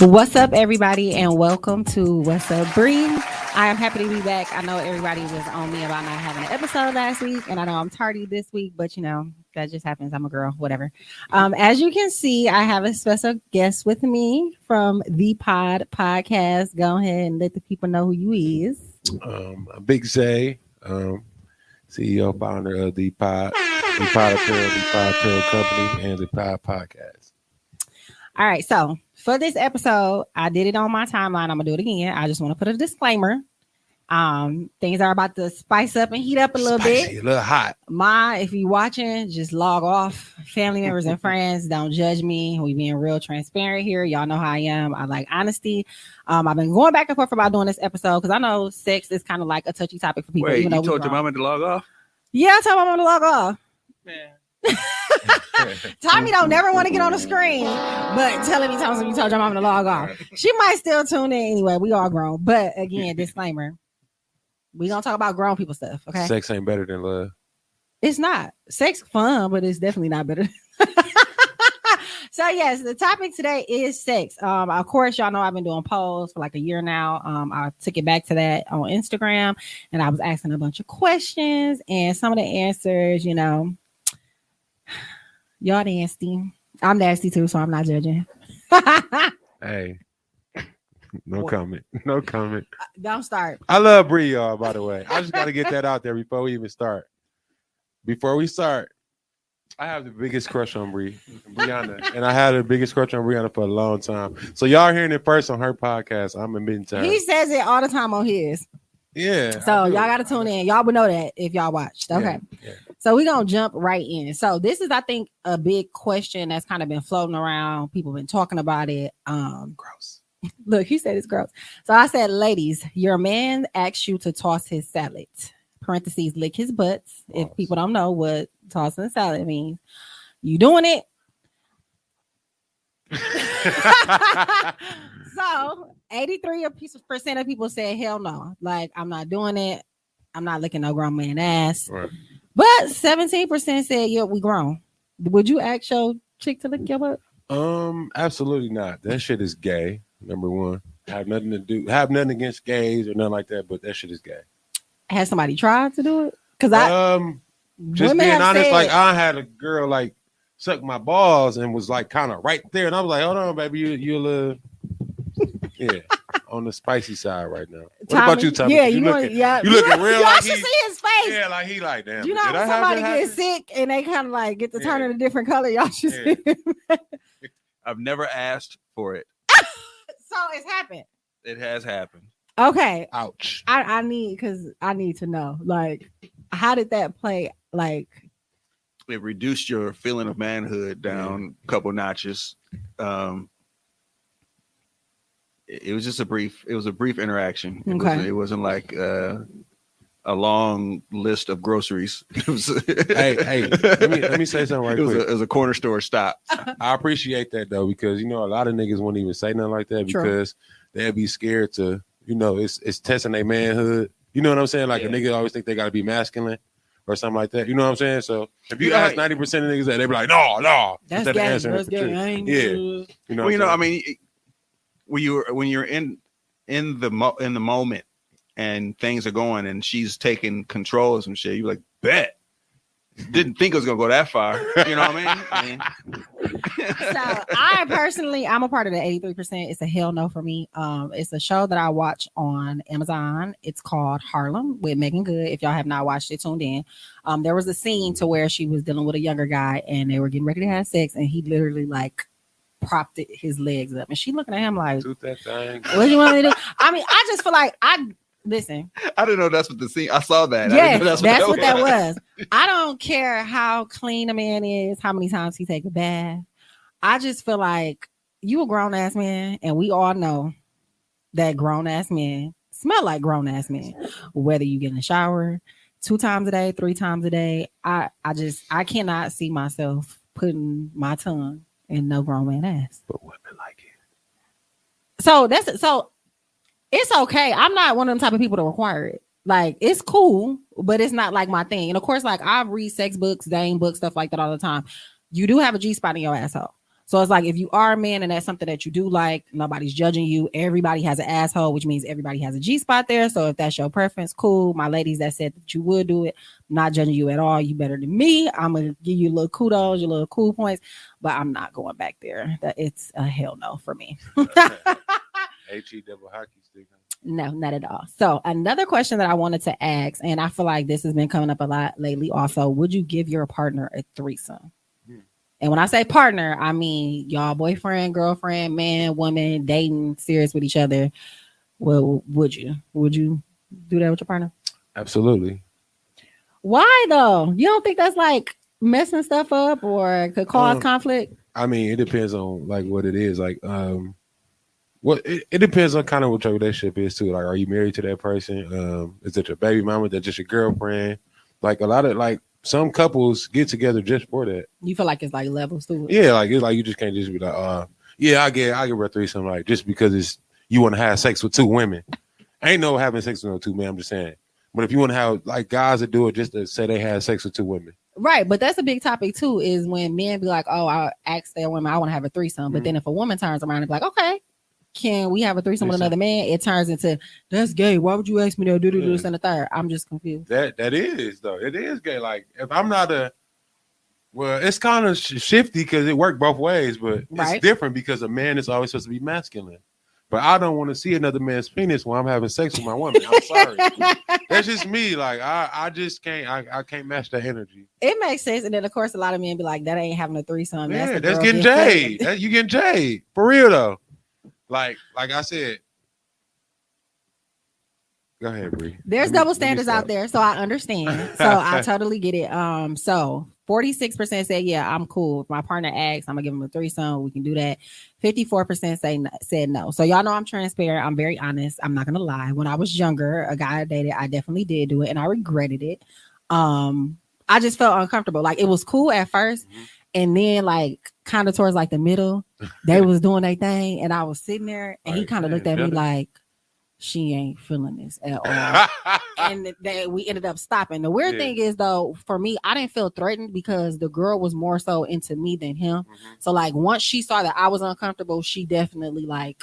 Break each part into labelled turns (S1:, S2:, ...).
S1: What's up, everybody, and welcome to What's Up, Bree. I am happy to be back. I know everybody was on me about not having an episode last week, and I know I'm tardy this week, but you know, that just happens. I'm a girl, whatever. As you can see, I have a special guest with me from The Pod Podcast. Go ahead and let the people know who you is.
S2: Big Zay, CEO, founder of The Pod Apparel, The Pod Apparel Company, and The Pod Podcast.
S1: All right, so for this episode, I did it on my timeline. I'm gonna do it again. I just want to put a disclaimer. Things are about to spice up and heat up a little bit.
S2: A little hot.
S1: If you're watching, just log off. Family members and friends, don't judge me. We being real transparent here. Y'all know how I am. I like honesty. I've been going back and forth about doing this episode because I know sex is kind of like a touchy topic for people.
S3: Wait, you told your mama to log off?
S1: Yeah, I told my mama to log off.
S3: Man.
S1: Tommy don't never want to get on the screen, but telling me something you told your mama to log off. She might still tune in anyway. We all grown, but again, disclaimer: we gonna talk about grown people stuff. Okay,
S2: sex ain't better than love.
S1: It's not. Sex fun, but it's definitely not better. So yes, the topic today is sex. Of course, y'all know I've been doing polls for like a year now. I took it back to that on Instagram, and I was asking a bunch of questions, and some of the answers, you know. Y'all nasty. I'm nasty too, so I'm not judging.
S2: Hey, no comment. No comment.
S1: Don't start.
S2: I love Bree, y'all, by the way. I just got to get that out there before we even start. Before we start, I have the biggest crush on Brianna. And I had the biggest crush on Brianna for a long time. So y'all hearing it first on her podcast. I'm admitting to her.
S1: He says it all the time on his.
S2: Yeah.
S1: So y'all got to tune in. Y'all would know that if y'all watched. Okay. Yeah. So we're going to jump right in. So this is, I think, a big question that's kind of been floating around. People been talking about it.
S2: Gross.
S1: Look, he said it's gross. So I said, ladies, your man asks you to toss his salad. Parentheses, lick his butts. Gross. If people don't know what tossing salad means. You doing it? So 83% of people said, hell no. Like, I'm not doing it. I'm not licking no grown man ass. Right. But 17% said, yeah, we grown. Would you ask your chick to lick your butt?
S2: Absolutely not. That shit is gay, number one. Have nothing against gays or nothing like that, but that shit is gay.
S1: Has somebody tried to do it? Because
S2: just being honest, like I had a girl like suck my balls and was like kind of right there, and I was like, hold on, baby, you a little yeah. On the spicy side right now. What about you, Tommy?
S1: Yeah, you looking real. Y'all should see his face.
S2: Yeah, like he like damn.
S1: You know, when somebody gets sick and they kind of like get to turn in a different color. Y'all should see him.
S3: I've never asked for it.
S1: So it's happened.
S3: It has happened.
S1: Okay.
S2: Ouch.
S1: I need to know, like, how did that play? Like,
S3: it reduced your feeling of manhood down a couple notches. It was just a brief interaction. It wasn't like a long list of groceries.
S2: hey, let me say something right quick.
S3: It was a corner store stop.
S2: I appreciate that though, because you know a lot of niggas won't even say nothing like that because they'd be scared to, you know, it's testing their manhood. You know what I'm saying? Like a nigga always think they gotta be masculine or something like that. You know what I'm saying? So if you ask 90% of niggas that, they be like, no.
S1: That's gay. That's gay.
S2: You know,
S3: well, you know, I mean, when you're in the moment and things are going and she's taking control of some shit, you're like, bet. Didn't think it was gonna go that far. You know what I mean?
S1: So I'm a part of the 83%. It's a hell no for me. It's a show that I watch on Amazon. It's called Harlem with Megan Good. If y'all have not watched it, tuned in. There was a scene to where she was dealing with a younger guy and they were getting ready to have sex, and he literally like propped his legs up, and she looking at him like,
S2: "Shoot that thing."
S1: What do you want me to do? I mean, I just feel like Listen.
S3: I didn't know that's what the scene. I saw that.
S1: Yes, that's what that was. I don't care how clean a man is, how many times he take a bath. I just feel like you a grown ass man, and we all know that grown ass men smell like grown ass men. Whether you get in the shower 2 times a day, 3 times a day, I cannot see myself putting my tongue in no grown man ass.
S2: But women like it.
S1: So it's okay. I'm not one of them type of people to require it. Like, it's cool, but it's not like my thing. And of course, like, I read sex books, dame books, stuff like that all the time. You do have a G-spot in your asshole. So it's like, if you are a man and that's something that you do like, nobody's judging you. Everybody has an asshole, which means everybody has a G-spot there. So if that's your preference, cool. My ladies that said that you would do it, I'm not judging you at all. You better than me. I'm going to give you a little kudos, your little cool points, but I'm not going back there. It's a hell no for me.
S2: HE double hockey stick.
S1: No, not at all. So another question that I wanted to ask, and I feel like this has been coming up a lot lately also, would you give your partner a threesome? And when I say partner, I mean y'all boyfriend, girlfriend, man, woman, dating, serious with each other. Well, would you do that with your partner?
S2: Absolutely.
S1: Why though? You don't think that's like messing stuff up or could cause conflict?
S2: I mean, it depends on like what it is. Like, it depends on kind of what your relationship is too. Like, are you married to that person? Is it your baby mama? That's just your girlfriend? Like a lot of like some couples get together just for that.
S1: You feel like it's like levels to it?
S2: Yeah, like it's like you just can't just be like, yeah, I give her a threesome, like just because it's you want to have sex with 2 women. Ain't no having sex with no 2 men. I'm just saying. But if you want to have like guys that do it just to say they had sex with 2 women. Right,
S1: but that's a big topic too. Is when men be like, "Oh, I ask their women, I want to have a threesome," but then if a woman turns around and be like, "Okay, can we have a threesome with another man?" It turns into that's gay. Why would you ask me to do this and the third? I'm just confused.
S2: That is though. It is gay. Like if I'm not it's kind of shifty because it worked both ways, but it's different because a man is always supposed to be masculine. But I don't want to see another man's penis when I'm having sex with my woman. I'm sorry. That's just me. Like I just can't. I can't match that energy.
S1: It makes sense, and then of course a lot of men be like, "That ain't having a threesome."
S2: Yeah, that's getting jade. You getting jade for real though. Like I said. Go ahead, Bree.
S1: There's double standards out there, so I understand. So I totally get it. So 46% said, yeah, I'm cool. If my partner asks, I'm gonna give him a threesome. We can do that. 54% said no. So y'all know I'm transparent. I'm very honest. I'm not gonna lie. When I was younger, a guy I dated, I definitely did do it, and I regretted it. I just felt uncomfortable. Like it was cool at first, and then like kind of towards like the middle, they was doing their thing, and I was sitting there, and he kind of looked at me like, she ain't feeling this at all. And that we ended up stopping. The weird thing is though, for me, I didn't feel threatened because the girl was more so into me than him. So like once she saw that I was uncomfortable, she definitely like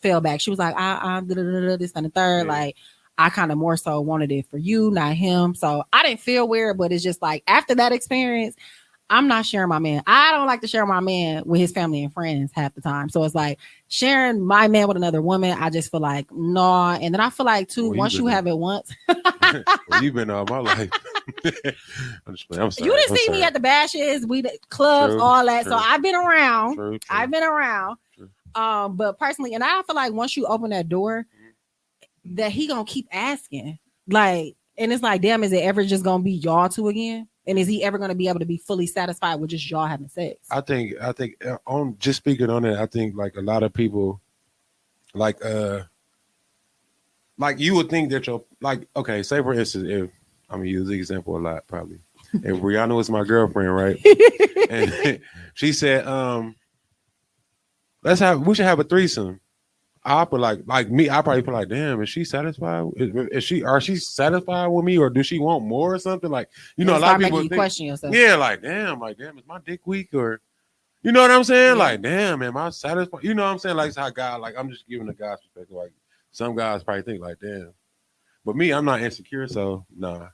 S1: fell back. She was like, I this and the third. Like I kind of more so wanted it for you, not him. So I didn't feel weird, but it's just like after that experience, I'm not sharing my man. I don't like to share my man with his family and friends half the time. So it's like sharing my man with another woman. I just feel like, no. And then I feel like too, once you have it once.
S2: Well, you've been all my life. I'm sorry.
S1: You didn't see me at the bashes, clubs, all that. True. So I've been around. True. I've been around. True. But personally, and I feel like once you open that door, that he gonna keep asking. Like, and it's like, damn, is it ever just gonna be y'all two again? And is he ever going to be able to be fully satisfied with just y'all having sex? I think on just speaking on it, I think like a lot of people like you would think that you're like, okay, say for instance, if I'm gonna use the example a lot, probably if Rihanna was my girlfriend, right? And she said, we should have a threesome. I put like me, I probably put like, damn, is she satisfied? Are she satisfied with me, or does she want more or something? Like, you know, a lot of people question yourself. Yeah, like, damn, is my dick weak, or you know what I'm saying? Yeah. Like, damn, am I satisfied? You know what I'm saying? Like, it's how God, like, I'm just giving the guy's perspective. Like, some guys probably think like, damn, but me, I'm not insecure, so nah.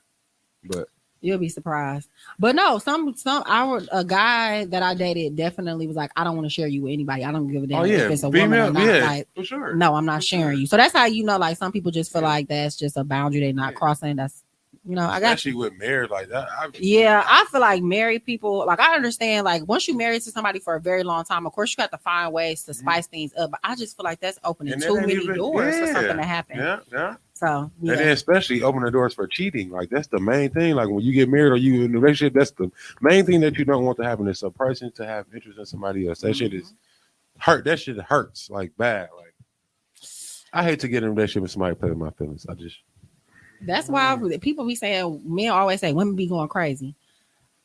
S1: But you'll be surprised. But no, a guy that I dated definitely was like, I don't want to share you with anybody. I don't give a damn if it's a woman or not. Like, for sure. No, I'm not sharing you. So that's how you know, like some people just feel like that's just a boundary they're not crossing. That's, you know, I got especially with marriage like that. I feel like married people, like I understand, like once you married to somebody for a very long time, of course you got to find ways to spice things up. But I just feel like that's opening too many doors for something to happen. Yeah. So
S2: and then especially open the doors for cheating. Like that's the main thing. Like when you get married or you in a relationship, that's the main thing that you don't want to happen is a person to have interest in somebody else. That shit is hurt. That shit hurts like bad. Like I hate to get in a relationship with somebody play with my feelings.
S1: That's why people be saying, men always say women be going crazy.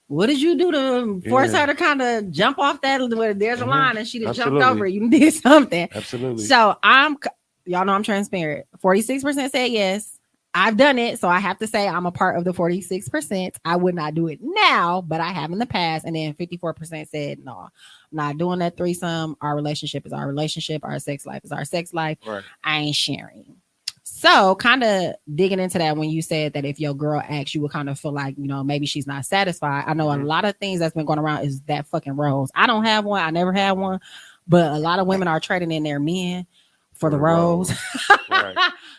S1: What did you do to force her to kind of jump off that? Where there's a line and she just jumped over. You did something.
S2: Absolutely.
S1: So y'all know I'm transparent. 46% said yes. I've done it. So I have to say I'm a part of the 46%. I would not do it now, but I have in the past. And then 54% said, no, I'm not doing that threesome. Our relationship is our relationship. Our sex life is our sex life.
S2: Right.
S1: I ain't sharing. So kind of digging into that when you said that if your girl asks, you would kind of feel like, maybe she's not satisfied. I know a lot of things that's been going around is that fucking rose. I don't have one. I never had one. But a lot of women are trading in their men for the rose. Right.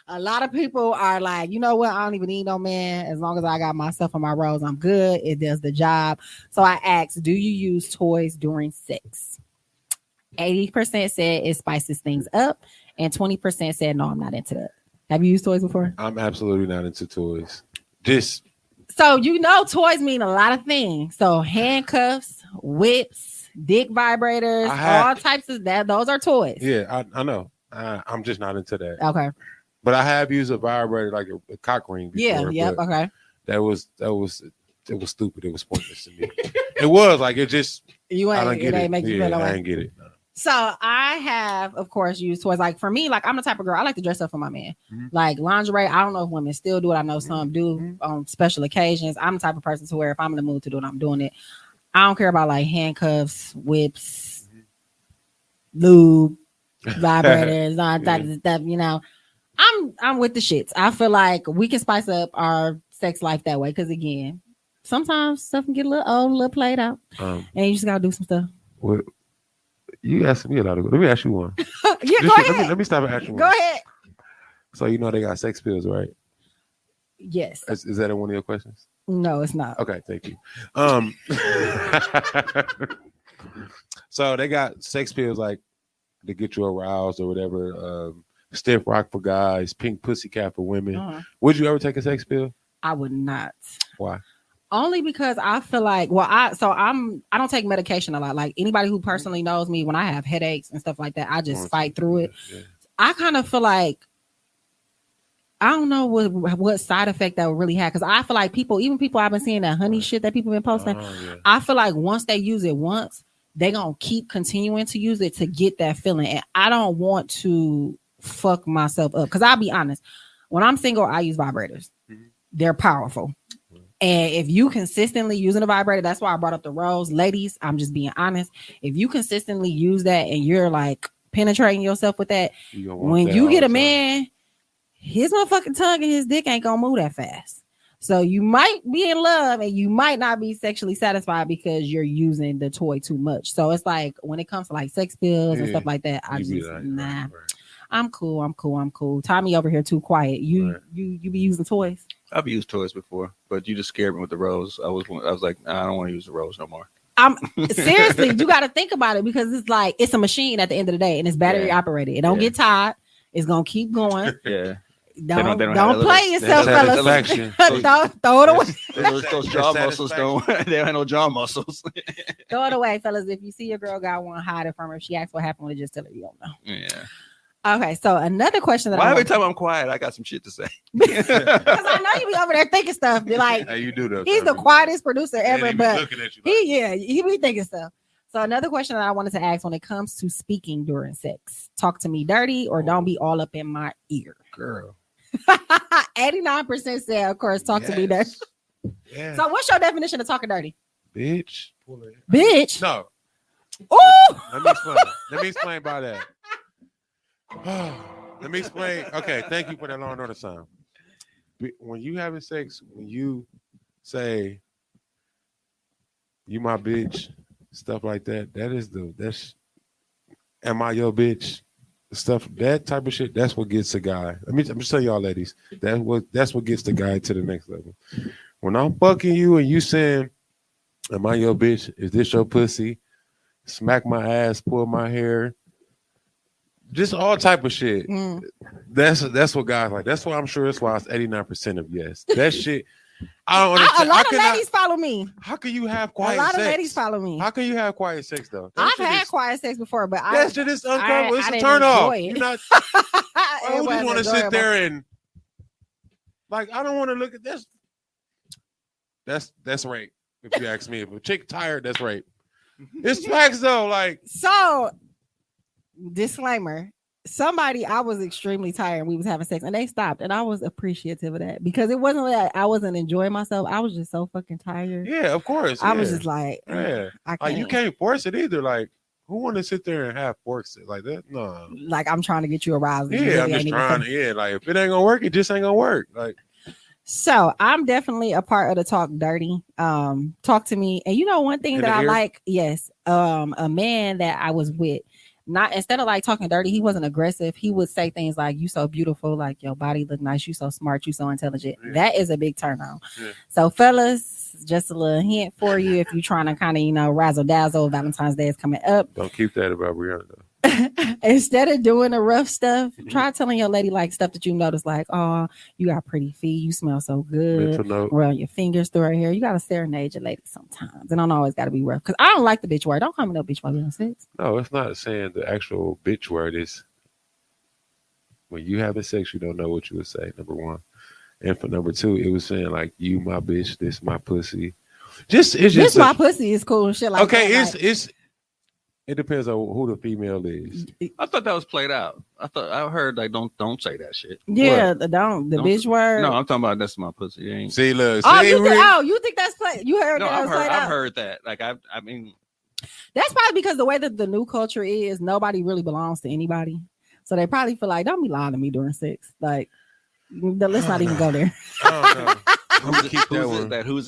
S1: A lot of people are like, you know what? I don't even need no man. As long as I got myself and my rose, I'm good. It does the job. So I asked, do you use toys during sex? 80% said it spices things up. And 20% said, no, I'm not into that. Have you used toys before? I'm
S2: absolutely not into toys.
S1: So toys mean a lot of things. So handcuffs, whips, dick vibrators, all types of that. Those are toys.
S2: Yeah, I know. I'm just not into that.
S1: Okay.
S2: But I have used a vibrator like a cock ring before.
S1: Yeah, yep, okay.
S2: It was stupid. It was pointless to me. It was like it just I don't get it.
S1: Make you feel
S2: I didn't get it. No.
S1: So I have, of course, used toys. Like for me, like I'm the type of girl, I like to dress up for my man. Mm-hmm. Like lingerie, I don't know if women still do it. I know some do on special occasions. I'm the type of person to where if I'm in the mood to do it, I'm doing it. I don't care about like handcuffs, whips, lube, vibrators, all that stuff, I'm with the shits. I feel like we can spice up our sex life that way. Cause again, sometimes stuff can get a little old, a little played out. And you just gotta do some stuff.
S2: What? You asked me a lot of. Let me ask you one.
S1: Go ahead.
S2: Let me stop and ask you one.
S1: Go ahead.
S2: So they got sex pills, right?
S1: Yes.
S2: Is that one of your questions?
S1: No, it's not.
S2: Okay, thank you. So they got sex pills like to get you aroused or whatever. Stiff rock for guys, pink pussycat for women. Uh-huh. Would you ever take a sex pill?
S1: I would not.
S2: Why?
S1: Only because I feel like, I don't take medication a lot. Like anybody who personally knows me, when I have headaches and stuff like that, I just fight through it. Yeah. I kind of feel like, I don't know what side effect that would really have. Cause I feel like people I've been seeing that honey shit that people been posting. Yeah. I feel like once they use it once, they gonna keep continuing to use it to get that feeling. And I don't want to fuck myself up. Cause I'll be honest, when I'm single, I use vibrators. Mm-hmm. They're powerful. And if you consistently using a vibrator, that's why I brought up the rose. Ladies, I'm just being honest. If you consistently use that and you're like penetrating yourself with that, when you get a man, his motherfucking tongue and his dick ain't gonna move that fast. So you might be in love and you might not be sexually satisfied because you're using the toy too much. So it's like when it comes to like sex pills and stuff like that, I just nah. Right. I'm cool. Tommy over here too quiet. You be using toys?
S3: I've used toys before, but you just scared me with the rose. I was like, I don't want to use the rose no more.
S1: Seriously, you got to think about it because it's like it's a machine at the end of the day, and it's battery operated. It don't get tired. It's gonna keep going.
S3: Yeah.
S1: Don't play yourself, fellas. Throw it away.
S3: Those jaw muscles don't. They don't have no jaw muscles.
S1: Throw it away, fellas. If you see your girl got one, hide it from her. If she asks what happened with it, just tell her you don't know.
S3: Yeah.
S1: Okay, so another question that
S3: every time I'm quiet, I got some shit to say.
S1: Because I know you be over there thinking stuff. Be like,
S2: hey, you do that.
S1: He's the quietest producer ever, but he be thinking stuff. So another question that I wanted to ask when it comes to speaking during sex, talk to me dirty or don't be all up in my ear.
S2: Girl.
S1: 89% said, of course, talk to me dirty. Yeah. So what's your definition of talking dirty?
S2: Bitch.
S1: No.
S2: Ooh. Let me explain by that. Let me explain. Okay, thank you for that Law and Order sound. When you having sex, when you say you my bitch, stuff like that, that's am I your bitch? Stuff, that type of shit, that's what gets a guy. I'm just telling y'all ladies, that's what gets the guy to the next level. When I'm fucking you and you saying, am I your bitch? Is this your pussy? Smack my ass, pull my hair. Just all type of shit.
S1: Mm.
S2: That's what guys like. That's why I'm sure that's why it's 89% of yes. That shit. I don't
S1: A
S2: understand.
S1: lot of ladies follow me.
S2: How can you have quiet
S1: A lot
S2: sex?
S1: of ladies follow me.
S2: How can you have quiet sex though?
S1: I've had quiet sex before, but
S2: that shit is uncomfortable. It's a turn off. You're not. I don't just want to sit there and like. I don't want to look at this. That's rape. If you ask me, if a chick tired, that's rape. It's facts though. Like
S1: so. Disclaimer. I was extremely tired and we was having sex and they stopped and I was appreciative of that because it wasn't like I wasn't enjoying myself. I was just so fucking tired.
S2: Yeah, of course.
S1: I was just like,
S2: yeah.
S1: I can't.
S2: Like you can't force it either. Like who want to sit there and have force it like that? No.
S1: Like I'm trying to get you aroused.
S2: Yeah, really I'm just trying to. Yeah, like if it ain't gonna work, it just ain't gonna work. Like.
S1: So I'm definitely a part of the Talk Dirty. Talk to me. And you know one thing that I like, yes, a man that I was with. Not instead of like talking dirty, he wasn't aggressive. He would say things like, "You so beautiful, like your body look nice, you so smart, you so intelligent." Yeah. That is a big turn on. Yeah. So, fellas, just a little hint for you if you're trying to kind of razzle dazzle. Valentine's Day is coming up.
S2: Don't keep that about Brianna though.
S1: Instead of doing the rough stuff, try telling your lady like stuff that you notice, like, "Oh, you got pretty feet, you smell so good, run your fingers through her hair." You gotta serenade your lady sometimes. It don't always gotta be rough. Because I don't like the bitch word. Don't call me no bitch while we on sex.
S2: No, it's not saying the actual bitch word is when you having sex, you don't know what you would say, number one. And for number two, it was saying like, "You my bitch, this my pussy." This
S1: my pussy is cool and shit like
S2: okay,
S1: that.
S2: It depends on who the female is.
S3: I thought that was played out. I heard like don't say that shit.
S1: Yeah, don't bitch word.
S3: No, I'm talking about that's my pussy. Ain't.
S2: See, look.
S1: You think that's played? You heard?
S3: No,
S1: that
S3: I've heard that. Like I mean,
S1: that's probably because the way that the new culture is, nobody really belongs to anybody, so they probably feel like, don't be lying to me during sex. Like, let's not even go there.
S2: I don't know.
S3: Whose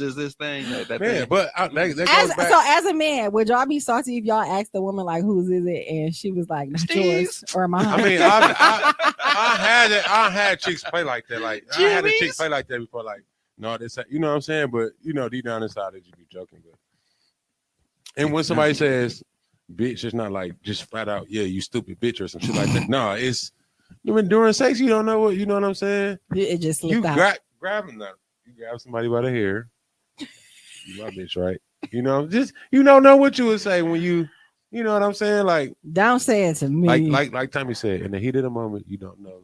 S3: is this thing? That
S2: man,
S3: thing?
S2: but that goes back.
S1: So as a man, would y'all be salty if y'all asked the woman like, "Whose is it?" and she was like, "Not yours or mine"?
S2: I mean, I had chicks play like that. Like I had a chick play like that before. Like, no, this, you know what I'm saying? But deep down inside, they just be joking. But and when somebody says "bitch," it's not like just flat out, "Yeah, you stupid bitch" or some shit like that. No, it's during sex. You don't know what you know what I'm saying.
S1: It just slipped out.
S2: Grab them now. You grab somebody by the hair. You my bitch, right? Just you don't know what you would say when you know what I'm saying? Like,
S1: don't say it to me.
S2: Like Tommy said, in the heat of the moment, you don't know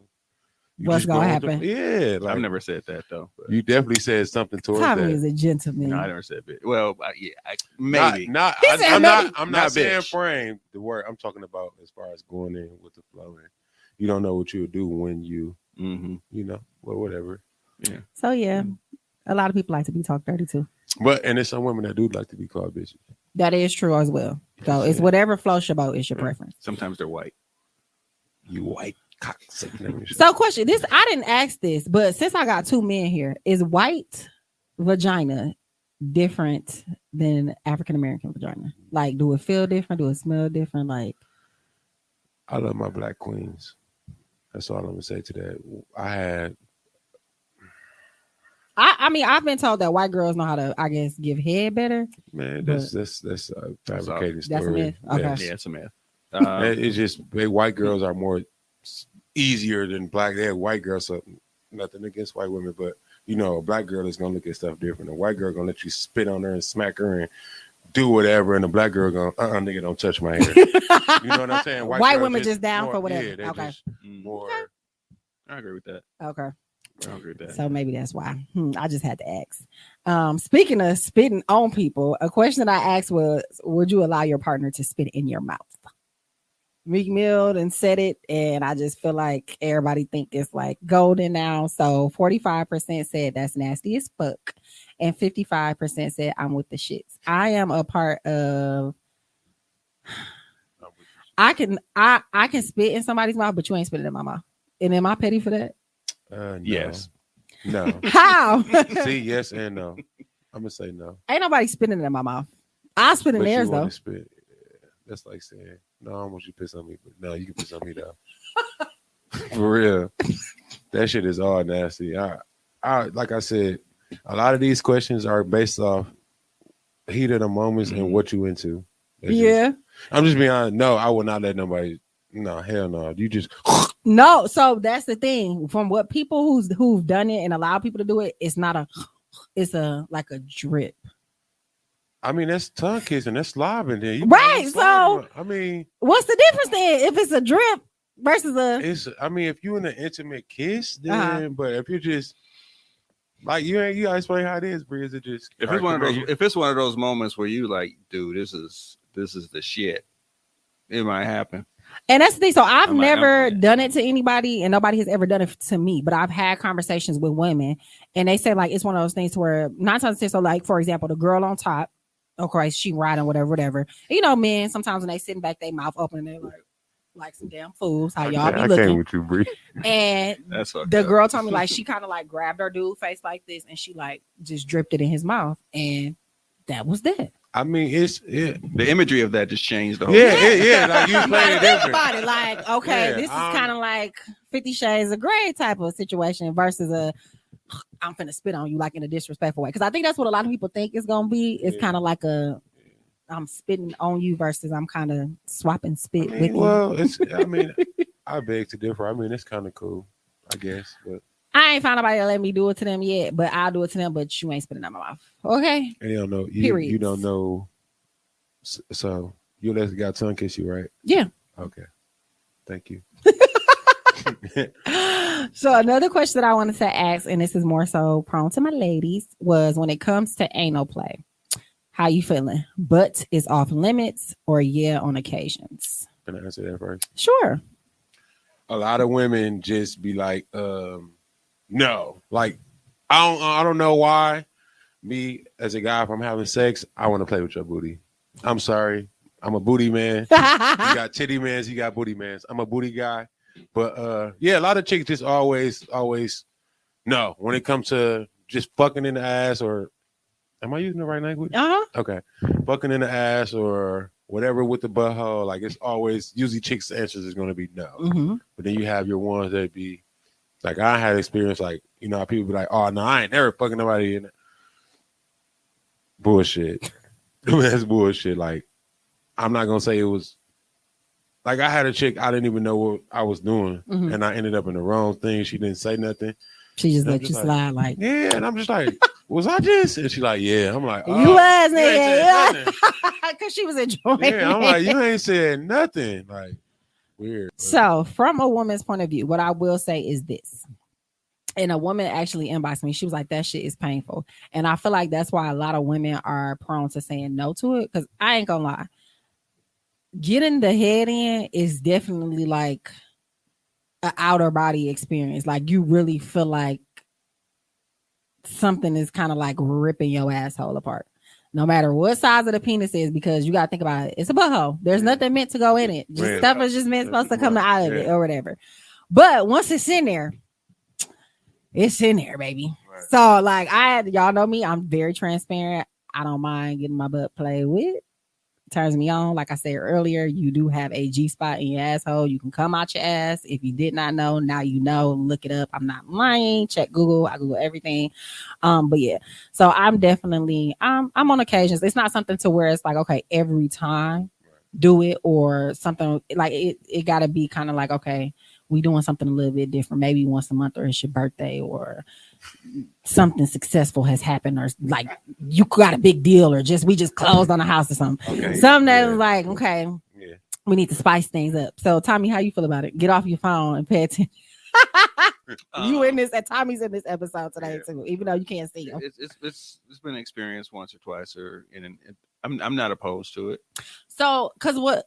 S1: what's gonna happen.
S2: Yeah,
S3: I've never said that though.
S2: You definitely said something towards
S1: Tommy
S2: that.
S1: is a gentleman.
S3: No, I never said it. Well, maybe.
S2: I'm not saying frame the word. I'm talking about as far as going in with the flow. And you don't know what you'll do when you, whatever. Yeah.
S1: So yeah. A lot of people like to be talked dirty too.
S2: And there's some women that do like to be called bitches.
S1: That is true as well. So it's whatever floats your boat is your preference.
S3: Sometimes they're white.
S2: You white cocksucker.
S1: So question, I didn't ask this, but since I got two men here, is white vagina different than African American vagina? Like, do it feel different? Do it smell different? Like,
S2: I love my black queens. That's all I'm gonna say to that.
S1: I mean, I've been told that white girls know how to, I guess, give head better.
S2: Man, that's a fabricated story.
S1: That's a myth. Okay.
S3: Yeah, it's a myth.
S2: It's just white girls are more easier than black. They're white girls, so nothing against white women, but a black girl is gonna look at stuff different. A white girl gonna let you spit on her and smack her and do whatever, and a black girl going, nigga, don't touch my hair. You know what I'm saying?
S1: White women just down for whatever.
S2: Yeah, okay. More.
S3: Okay. I agree with that.
S1: Okay.
S3: I agree with that.
S1: So maybe that's why. I just had to ask. Speaking of spitting on people, a question that I asked was, would you allow your partner to spit in your mouth? Meek Mill and said it, and I just feel like everybody think it's like golden now. So 45% said that's nasty as fuck, and 55% said I'm with the shits. I am a part of. I can spit in somebody's mouth, but you ain't spitting in my mouth. And am I petty for that?
S2: No.
S3: Yes.
S2: No.
S1: How?
S2: See, yes and no. I'm gonna say no.
S1: Ain't nobody spitting in my mouth. I spit in theirs though.
S2: Spit. That's like saying, no, I don't want you to piss on me, but no, you can piss on me though. For real. That shit is all nasty. I like I said, a lot of these questions are based off heat of the moments and what you into. I'm just being honest. No, I will not let nobody No, hell no. You just
S1: no. So that's the thing. From what people who've done it and allow people to do it, it's not a. It's a like a drip.
S2: I mean, that's tongue kissing. That's slobbing. Then you
S1: right. So
S2: I mean,
S1: what's the difference then? If it's a drip versus a.
S2: It's. I mean, if you in an intimate kiss, then. But if you're just like you gotta explain how it is, Bree. Is it just
S3: if it's one of those moments where you like, dude, this is the shit. It might happen.
S1: And that's the thing. So I've never done it to anybody, and nobody has ever done it to me. But I've had conversations with women, and they say like it's one of those things where 9 times 10. So like for example, the girl on top, of course, she riding whatever. You know, men sometimes when they sitting back, they mouth open, and they're like some damn fools. How y'all be looking? I came
S2: with you, Bree.
S1: And the girl told me like she kind of like grabbed her dude face like this, and she like just dripped it in his mouth, and that was that.
S2: I mean, the
S3: imagery of that just changed the whole
S2: yeah. Like you playing it different.
S1: About it, like okay, this is kind of like 50 Shades of Grey type of situation versus I'm finna spit on you like in a disrespectful way. Because I think that's what a lot of people think it's gonna be. It's kind of like I'm spitting on you versus I'm kind of swapping spit with you.
S2: Well, I beg to differ. I mean, it's kind of cool, I guess, but.
S1: I ain't found nobody to let me do it to them yet, but I'll do it to them. But you ain't spitting out my mouth, okay?
S2: And you don't know. You don't know. So you let the guy tongue kiss you, right?
S1: Yeah.
S2: Okay. Thank you.
S1: So another question that I wanted to ask, and this is more so prone to my ladies, was when it comes to anal play, how you feeling? Butt is off limits, or yeah on occasions?
S2: Can I answer that first?
S1: Sure.
S2: A lot of women just be like, no, like I don't know why. Me as a guy, if I'm having sex, I want to play with your booty. I'm sorry, I'm a booty man. You got titty mans, you got booty mans. I'm a booty guy, but yeah, a lot of chicks just always no when it comes to just fucking in the ass or. Am I using the right language? Okay, fucking in the ass or whatever with the butthole. Like it's always usually chicks' answers is going to be no, but then you have your ones that be. Like I had experience, like you know, people be like, "Oh no, I ain't never fucking nobody in it." Bullshit. That's bullshit. Like I'm not gonna say it was. Like I had a chick, I didn't even know what I was doing, and I ended up in the wrong thing. She didn't say nothing.
S1: She just let you slide, like
S2: yeah. And I'm just like, was I just? And she like, yeah. I'm like,
S1: oh, you was, nigga, because she was enjoying.
S2: Yeah, I'm like, you ain't said nothing, like. Weird.
S1: So from a woman's point of view, what I will say is this. And a woman actually inboxed me. She was like, that shit is painful. And I feel like that's why a lot of women are prone to saying no to it. Because I ain't gonna lie. Getting the head in is definitely like an outer body experience. Like you really feel like something is kind of like ripping your asshole apart. No matter what size of the penis is, because you got to think about it. It's a butthole. There's nothing meant to go in it. Just stuff is just supposed to come out of it or whatever. But once it's in there, it's in there, baby. Right. So like y'all know me, I'm very transparent. I don't mind getting my butt played with. Turns me on. Like I said earlier, you do have a G-spot in your asshole. You can come out your ass. If you did not know, now you know. Look it up. I'm not lying. Check Google. I Google everything. But yeah. So I'm definitely I'm on occasions. It's not something to where it's like, okay, every time do it or something like it gotta be kind of like, okay, we doing something a little bit different. Maybe once a month or it's your birthday or something successful has happened or like you got a big deal or we just closed on a house or something. Okay. Something that was like, okay, we need to spice things up. So Tommy, how you feel about it? Get off your phone and pay attention. You in this, and Tommy's in this episode today too, even though you can't see him.
S3: It's been experienced once or twice, I'm not opposed to it.
S1: So, because what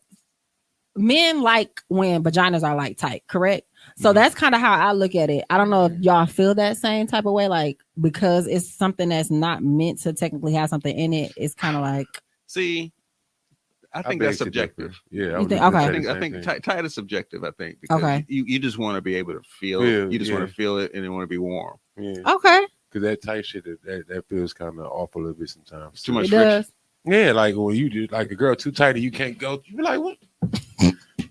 S1: men like when vaginas are like tight, correct? So that's kind of how I look at it. I don't know if y'all feel that same type of way, like because it's something that's not meant to technically have something in it. It's kind of like.
S3: See, I think that's subjective.
S2: Yeah,
S1: okay.
S3: I think tight is subjective. I think because you just want to be able to feel it. You just want to feel it, and you want to be warm.
S2: Yeah.
S1: Okay.
S2: Because that tight shit that feels kind of awful a little bit sometimes.
S3: Too much friction.
S2: Yeah, like when you do like a girl too tight and you can't go, you be like, what?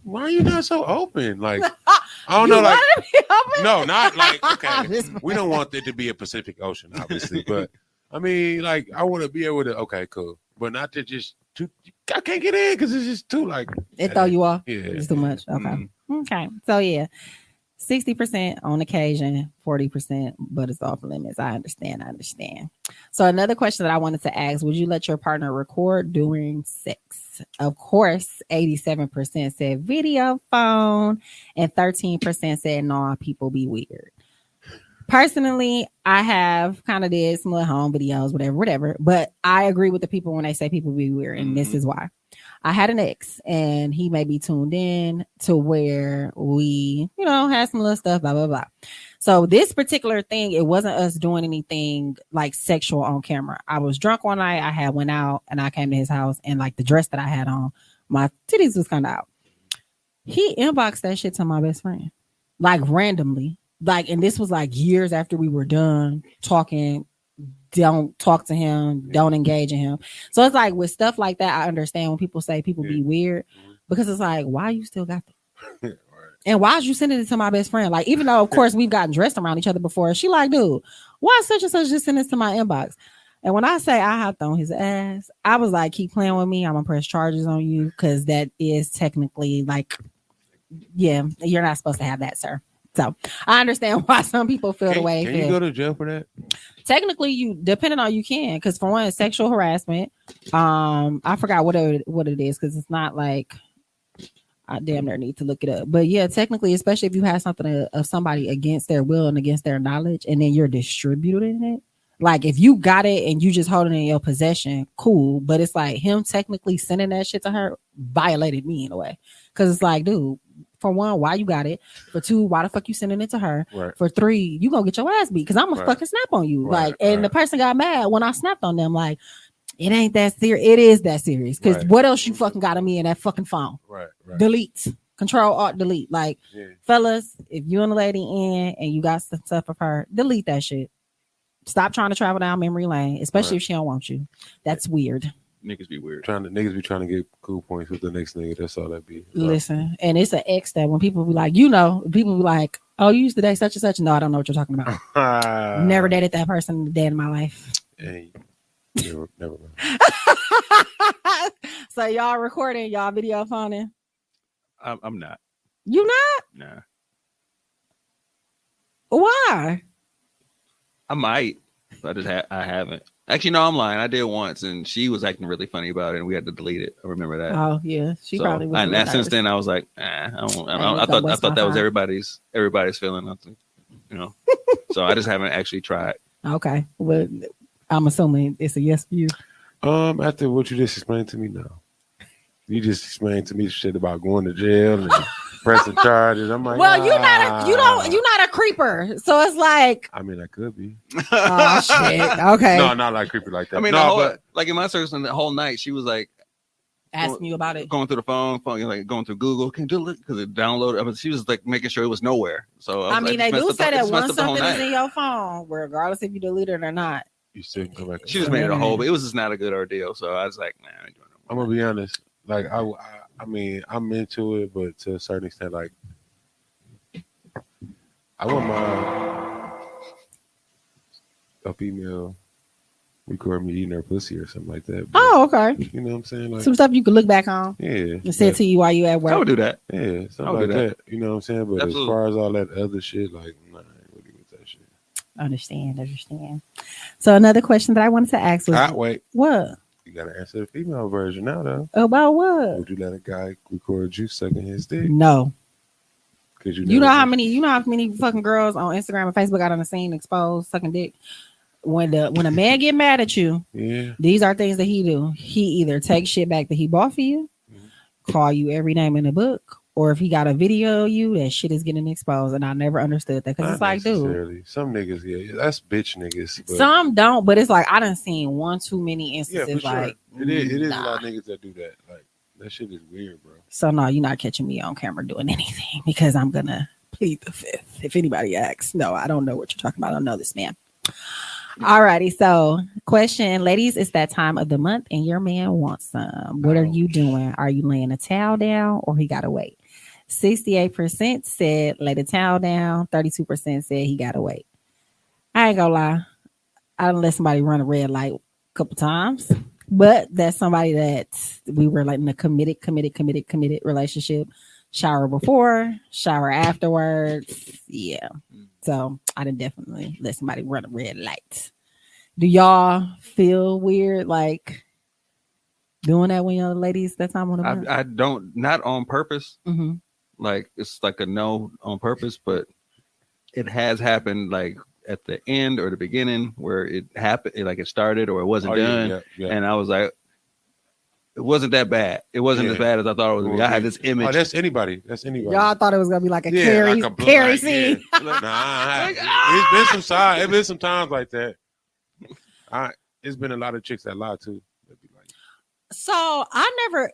S2: Why are you not so open? Like, I don't know. Like, no, not like, okay, we don't want there to be a Pacific Ocean, obviously, but I mean, like, I want to be able to, okay, cool, but not to just I can't get in because it's just too like
S1: it throw you off.
S2: Yeah,
S1: It's too much. Okay. Okay. So yeah, 60% on occasion, 40%, but it's off limits. I understand. So another question that I wanted to ask: would you let your partner record during sex? Of course, 87% said video phone, and 13% said no. People be weird. Personally, I have kind of did some little home videos, whatever. But I agree with the people when they say people be weird, and this is why. I had an ex, and he may be tuned in to where we, had some little stuff, blah, blah, blah. So this particular thing, it wasn't us doing anything like sexual on camera. I was drunk one night. I had went out, and I came to his house, and like the dress that I had on, my titties was kind of out. He inboxed that shit to my best friend, like randomly. Like, and this was like years after we were done talking. Don't talk to him, don't engage in him. So it's like with stuff like that, I understand when people say people be weird, because it's like, why you still got that? Right. And why is you sending it to my best friend? Like, even though of course we've gotten dressed around each other before, she like, dude, why such and such just send this to my inbox? And when I say I hopped on his ass, I was like, keep playing with me, I'm gonna press charges on you, because that is technically like, yeah, you're not supposed to have that, sir. So I understand why some people feel the way.
S2: Can you go to jail for that?
S1: Technically, you, depending on, you can, because for one, sexual harassment. I forgot what it is, because it's not like I damn near need to look it up. But yeah, technically, especially if you have something of somebody against their will and against their knowledge, and then you're distributing it. Like if you got it and you just hold it in your possession, cool. But it's like him technically sending that shit to her violated me in a way, because it's like, dude. For one, why you got it? For two, why the fuck you sending it to her? Right. For three, you gonna get your ass beat because I'm gonna fucking snap on you. Right. Like, and the person got mad when I snapped on them. Like, it ain't that serious. It is that serious. Because what else you fucking got on me in that fucking phone? Right. Delete. Control Alt Delete. Like, fellas, if you and the lady in and you got some stuff of her, delete that shit. Stop trying to travel down memory lane, especially if she don't want you. That's weird.
S3: Niggas be weird.
S2: Niggas be trying to get cool points with the next nigga. That's all that be.
S1: Listen, and it's an ex that when people be like, people be like, oh, you used to date such and such. No, I don't know what you're talking about. Never dated that person a day in my life. Hey, never mind. So y'all recording, y'all video phoning?
S3: I'm not.
S1: You not?
S3: Nah.
S1: Why?
S3: I might. I haven't. Actually, no, I'm lying. I did once, and she was acting really funny about it, and we had to delete it. I remember that.
S1: Oh yeah, she probably was.
S3: And since then, I was like, I thought that was everybody's feeling, So I just haven't actually tried.
S1: Okay, well, I'm assuming it's a yes for you.
S2: After what you just explained to me, no. You just explained to me shit about going to jail and pressing charges. I'm like,
S1: well, you're not a creeper, so it's like.
S2: I mean, I could be.
S1: Oh shit. Okay.
S2: No, not like creeper like that.
S3: I mean, but like in my service, the whole night she was like
S1: asking you about it,
S3: going through the phone, like going through Google, can do it because it downloaded. But she was like making sure it was nowhere. So
S1: I mean, they do say that once something is in your phone, regardless if you delete it or not,
S2: you still can go back.
S3: She just made it a whole, but it was just not a good ordeal. So I was like, nah, I ain't doing it.
S2: I'm gonna be honest. Like I mean, I'm into it, but to a certain extent, like I wouldn't mind a female record me eating her pussy or something like that. But,
S1: okay.
S2: You know what I'm saying? Like
S1: some stuff you could look back on.
S2: Yeah.
S1: And say to you while you at work.
S3: I would do that.
S2: Yeah, something like that. You know what I'm saying? But Absolutely. As far as all that other shit, like, nah, I ain't really with that shit.
S1: Understand. So another question that I wanted to ask was,
S2: wait.
S1: What?
S2: You gotta answer the female version now, though.
S1: About what?
S2: Would you let a guy record you sucking his dick?
S1: No.
S2: Because
S1: you know how many fucking girls on Instagram and Facebook got on the scene exposed sucking dick. When a man get mad at you, these are things that he do. He either takes shit back that he bought for you, call you every name in the book, or if he got a video of you, that shit is getting exposed. And I never understood that, because it's like, dude,
S2: some niggas, that's bitch niggas. But
S1: some don't, but it's like I done seen one too many instances.
S2: Yeah,
S1: like
S2: it is a lot of niggas that do that. Like that shit is weird, bro.
S1: So no, you're not catching me on camera doing anything, because I'm gonna plead the fifth. If anybody asks, no, I don't know what you're talking about. I don't know this man. Alrighty, so question, ladies, it's that time of the month and your man wants some. What are you doing? Are you laying a towel down, or he gotta wait? 68% said lay the towel down. 32% said he gotta wait. I ain't gonna lie, I done let somebody run a red light a couple times. But that's somebody that we were like in a committed relationship. Shower before, shower afterwards. Yeah. So I did definitely let somebody run a red light. Do y'all feel weird like doing that when you're ladies that time on the month?
S3: I don't, not on purpose.
S1: Mm-hmm.
S3: Like it's like a no on purpose, but it has happened like at the end or the beginning where it happened, like it started or it wasn't done.
S2: Yeah.
S3: And I was like, it wasn't that bad. It wasn't as bad as I thought it was gonna be. I had this image.
S2: Oh, that's anybody. That's anybody.
S1: Y'all thought it was gonna be like a Carrie scene.
S2: Yeah. Nah, it's been some times. It's been some times like that. It's been a lot of chicks that lie too.
S1: So I never,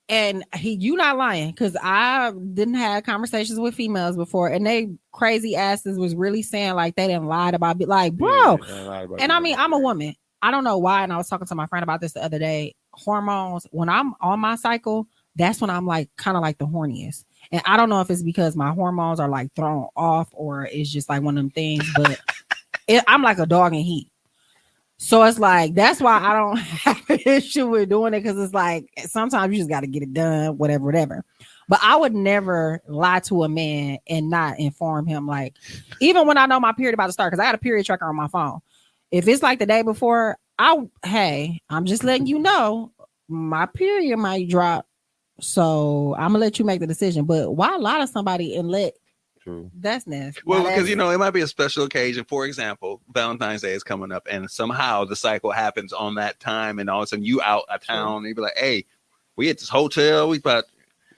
S1: and you not lying, because I didn't have conversations with females before, and they crazy asses was really saying like they didn't lie about it. Like, bro. Yeah, and I mean, I'm a woman. I don't know why. And I was talking to my friend about this the other day. Hormones, when I'm on my cycle, that's when I'm like kind of like the horniest. And I don't know if it's because my hormones are like thrown off or it's just like one of them things, but I'm like a dog in heat. So it's like, that's why I don't have an issue with doing it, because it's like sometimes you just got to get it done, whatever. But I would never lie to a man and not inform him. Like, even when I know my period about to start, because I got a period tracker on my phone. If it's like the day before, I'm just letting you know my period might drop. So I'm gonna let you make the decision. But why lie to somebody and let? True. That's nasty.
S3: Well, because it might be a special occasion. For example, Valentine's Day is coming up, and somehow the cycle happens on that time, and all of a sudden you out of town, and you be like, "Hey, we at this hotel. We about.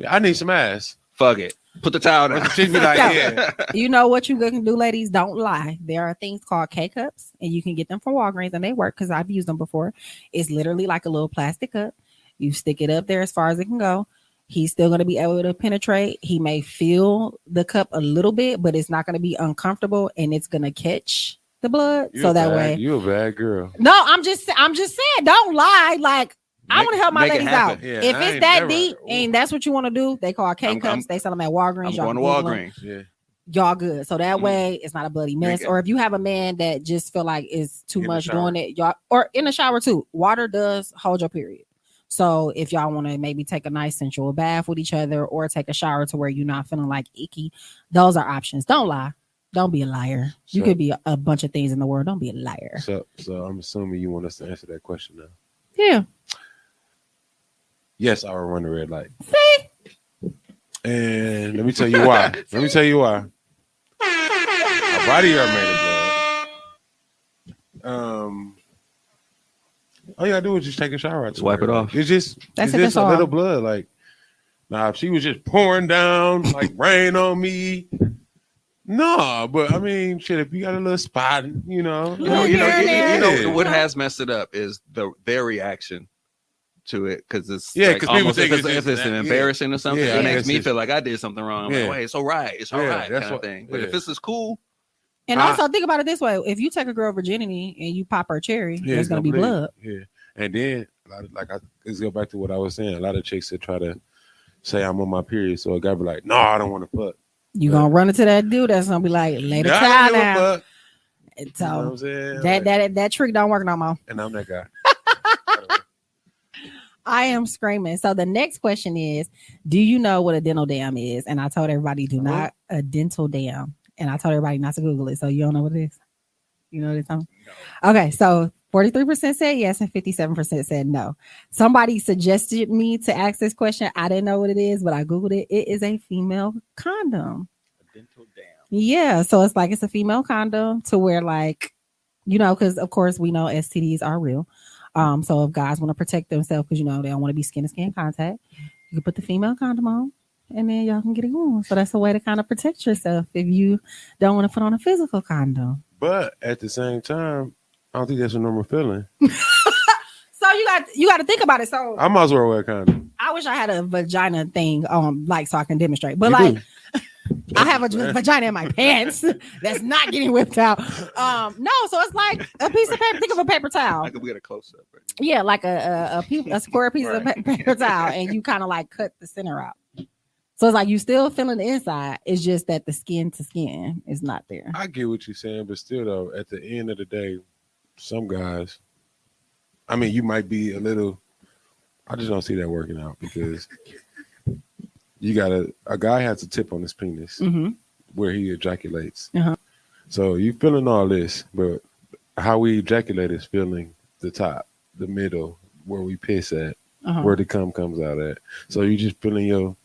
S2: I need some ass.
S3: Fuck it. Put the towel down."
S2: She'd be like, "Yeah."
S1: You know what you can do, ladies? Don't lie. There are things called K-cups, and you can get them from Walgreens, and they work because I've used them before. It's literally like a little plastic cup. You stick it up there as far as it can go. He's still going to be able to penetrate. He may feel the cup a little bit, but it's not going to be uncomfortable, and it's going to catch the blood.
S2: You're a bad girl.
S1: No, I'm just saying, don't lie. Like, I want to help my ladies out. Yeah, if it's that deep and that's what you want to do, they call K-cups. They sell them at Walgreens.
S3: I'm going to Walgreens. Yeah.
S1: Y'all good. So that way it's not a bloody mess. Or if you have a man that just feel like it's too much doing it, y'all, or in the shower too. Water does hold your period. So if y'all want to maybe take a nice sensual bath with each other or take a shower to where you're not feeling like icky, those are options. Don't lie. Don't be a liar. You could be a bunch of things in the world. Don't be a liar.
S2: So I'm assuming you want us to answer that question now.
S1: Yeah.
S2: Yes, I will run the red light.
S1: See?
S2: And let me tell you why. My body are made of blood. All you gotta do is just take a shower.
S3: Just wipe it off.
S2: It's just a little blood. Like, now if she was just pouring down like rain on me, no. But I mean, shit, if you got a little spot, you know
S3: what has messed it up is their reaction to it, because it's
S2: because
S3: almost if it's an embarrassing or something, it makes me feel like I did something wrong. I'm like, wait, it's all right, kind of thing. But if this is cool.
S1: And also think about it this way: if you take a girl virginity and you pop her cherry, there's gonna be blood.
S2: Yeah, and then let's go back to what I was saying. A lot of chicks that try to say I'm on my period, so a guy be like, "No, I don't want to fuck."
S1: You gonna run into that dude that's gonna be like, "Later, child now." So
S2: you know what I'm saying?
S1: that trick don't work no more.
S2: And I'm that guy.
S1: I am screaming. So the next question is, do you know what a dental dam is? And I told everybody, not a dental dam. And I told everybody not to Google it. So you don't know what it is? You know what it's talking? No. Okay, so 43% said yes and 57% said no. Somebody suggested me to ask this question. I didn't know what it is, but I Googled it. It is a female condom. A dental dam. Yeah, so it's like it's a female condom to where, like, you know, because of course we know STDs are real. So if guys want to protect themselves because, you know, they don't want to be skin-to-skin contact, you can put the female condom on. And then y'all can get it going. So that's a way to kind of protect yourself if you don't want to put on a physical condom.
S2: But at the same time, I don't think that's a normal feeling.
S1: So you got to think about it. So
S2: I might as well wear a condom.
S1: I wish I had a vagina thing like so I can demonstrate. But I have a vagina in my pants that's not getting whipped out. No, so it's like a piece of paper. Think of a paper towel.
S3: I could get a close up. Right?
S1: Yeah, like a square piece of paper towel, and you kind of like cut the center out. So it's like you still feeling the inside. It's just that the skin to skin is not there.
S2: I get what you're saying, but still though, at the end of the day, some guys, I mean, you might be a little. I just don't see that working out because you got a guy has a tip on his penis where he ejaculates. So you feeling all this, but how we ejaculate is feeling the top, the middle, where we piss at, where the cum comes out at. So you just feeling your.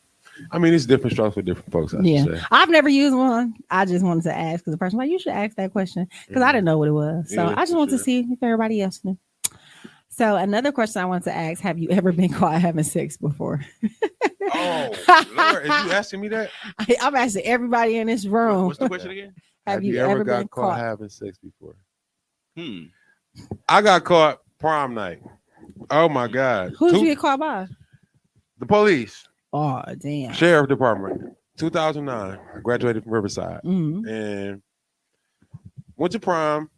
S2: I mean, it's different strokes for different folks. I should say.
S1: I've never used one. I just wanted to ask because the person was like, you should ask that question because I didn't know what it was. So I just wanted to see if everybody else knew. So another question I wanted to ask: have you ever been caught having sex before?
S2: Oh, Lord, is you asking me that?
S1: I'm asking everybody in this room.
S3: What's the question again?
S1: Have you ever
S2: got
S1: been
S2: caught having sex before?
S3: Hmm.
S2: I got caught prom night. Oh my God!
S1: Who did you get caught by?
S2: The police.
S1: Oh damn!
S2: Sheriff Department. 2009. I graduated from Riverside and went to prom.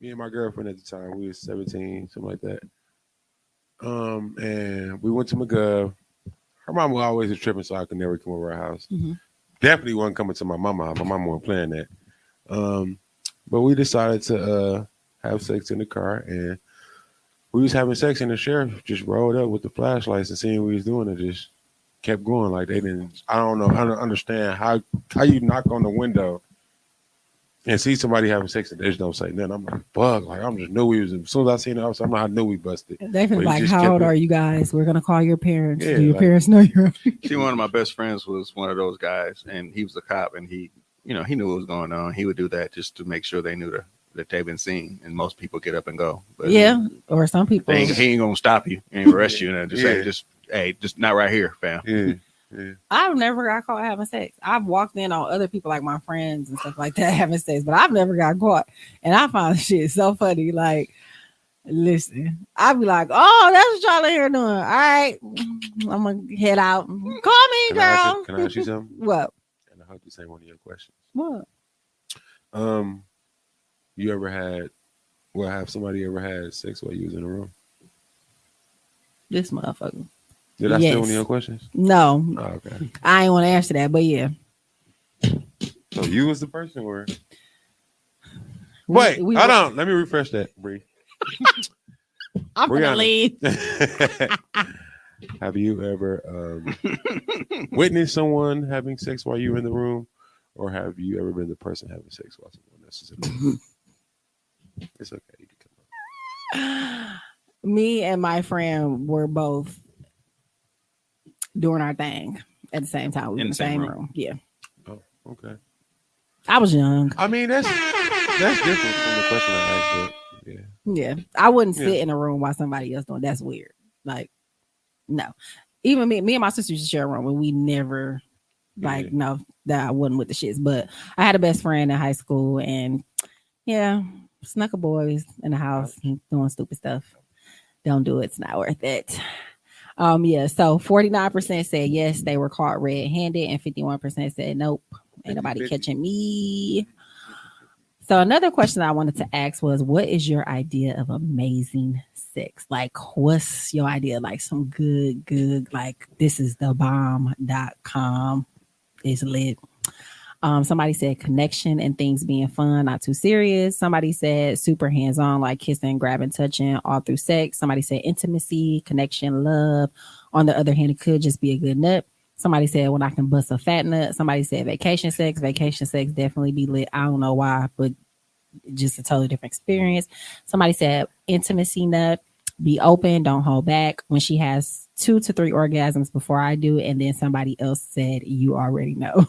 S2: Me and my girlfriend at the time, we was 17, something like that. And we went to McGov. Her mom was always a tripping, so I could never come over our house. Definitely wasn't coming to my mama house. My mama wasn't playing that. But we decided to have sex in the car, and we was having sex, and the sheriff just rolled up with the flashlights and seeing what we was doing, and just kept going. Like they didn't. I don't know. I don't understand how you knock on the window and see somebody having sex and they just don't say nothing. I'm like, fuck. Like I'm just knew we was. As soon as I seen it, I knew we busted.
S1: They feel like, how old are you guys? We're gonna call your parents. Do your parents know you're?
S3: See, one of my best friends was one of those guys, and he was a cop, and he knew what was going on. He would do that just to make sure they knew that they've been seen. And most people get up and go. But
S1: or some people.
S3: He ain't gonna stop you and arrest you and just say, just not right here, fam.
S2: Yeah.
S1: I've never got caught having sex. I've walked in on other people, like my friends and stuff like that, having sex, but I've never got caught. And I find shit so funny. Like, listen, I'd be like, "Oh, that's what y'all in here doing. All right, I'm gonna head out. Call me, girl."
S2: Can I ask you something?
S1: What?
S2: And I hope this ain't one of your questions.
S1: What?
S2: You ever had? Well, have somebody ever had sex while you was in the room?
S1: This motherfucker.
S2: Did I steal one of your questions?
S1: No.
S2: Oh, okay.
S1: I ain't want to answer that, but yeah.
S2: So you was the person, or wait? Hold on. Let me refresh that, Bree.
S1: I'm gonna leave.
S2: Have you ever witnessed someone having sex while you were in the room, or have you ever been the person having sex while someone else is in the room? It's okay. You can come up.
S1: Me and my friend were both doing our thing at the same time. We were in the same room. Yeah.
S2: Oh, okay.
S1: I was young.
S2: I mean, that's different from the question I asked. But
S1: yeah. I wouldn't sit in a room while somebody else doing. That's weird. Like, no. Even me and my sister used to share a room, and we never no, that I wasn't with the shits. But I had a best friend in high school, and snucker boys in the house and doing stupid stuff. Don't do it. It's not worth it. So 49% said yes, they were caught red-handed, and 51% said nope, ain't nobody catching me. So another question I wanted to ask was, what is your idea of amazing sex? Like, what's your idea? Like some good, like this is the bomb.com is lit. Somebody said connection and things being fun, not too serious. Somebody said super hands-on, like kissing, grabbing, touching, all through sex. Somebody said intimacy, connection, love. On the other hand, it could just be a good nut. Somebody said when I can bust a fat nut. Somebody said vacation sex. Vacation sex definitely be lit. I don't know why, but just a totally different experience. Somebody said intimacy nut. Be open, don't hold back. When she has 2 to 3 orgasms before I do, and then somebody else said you already know.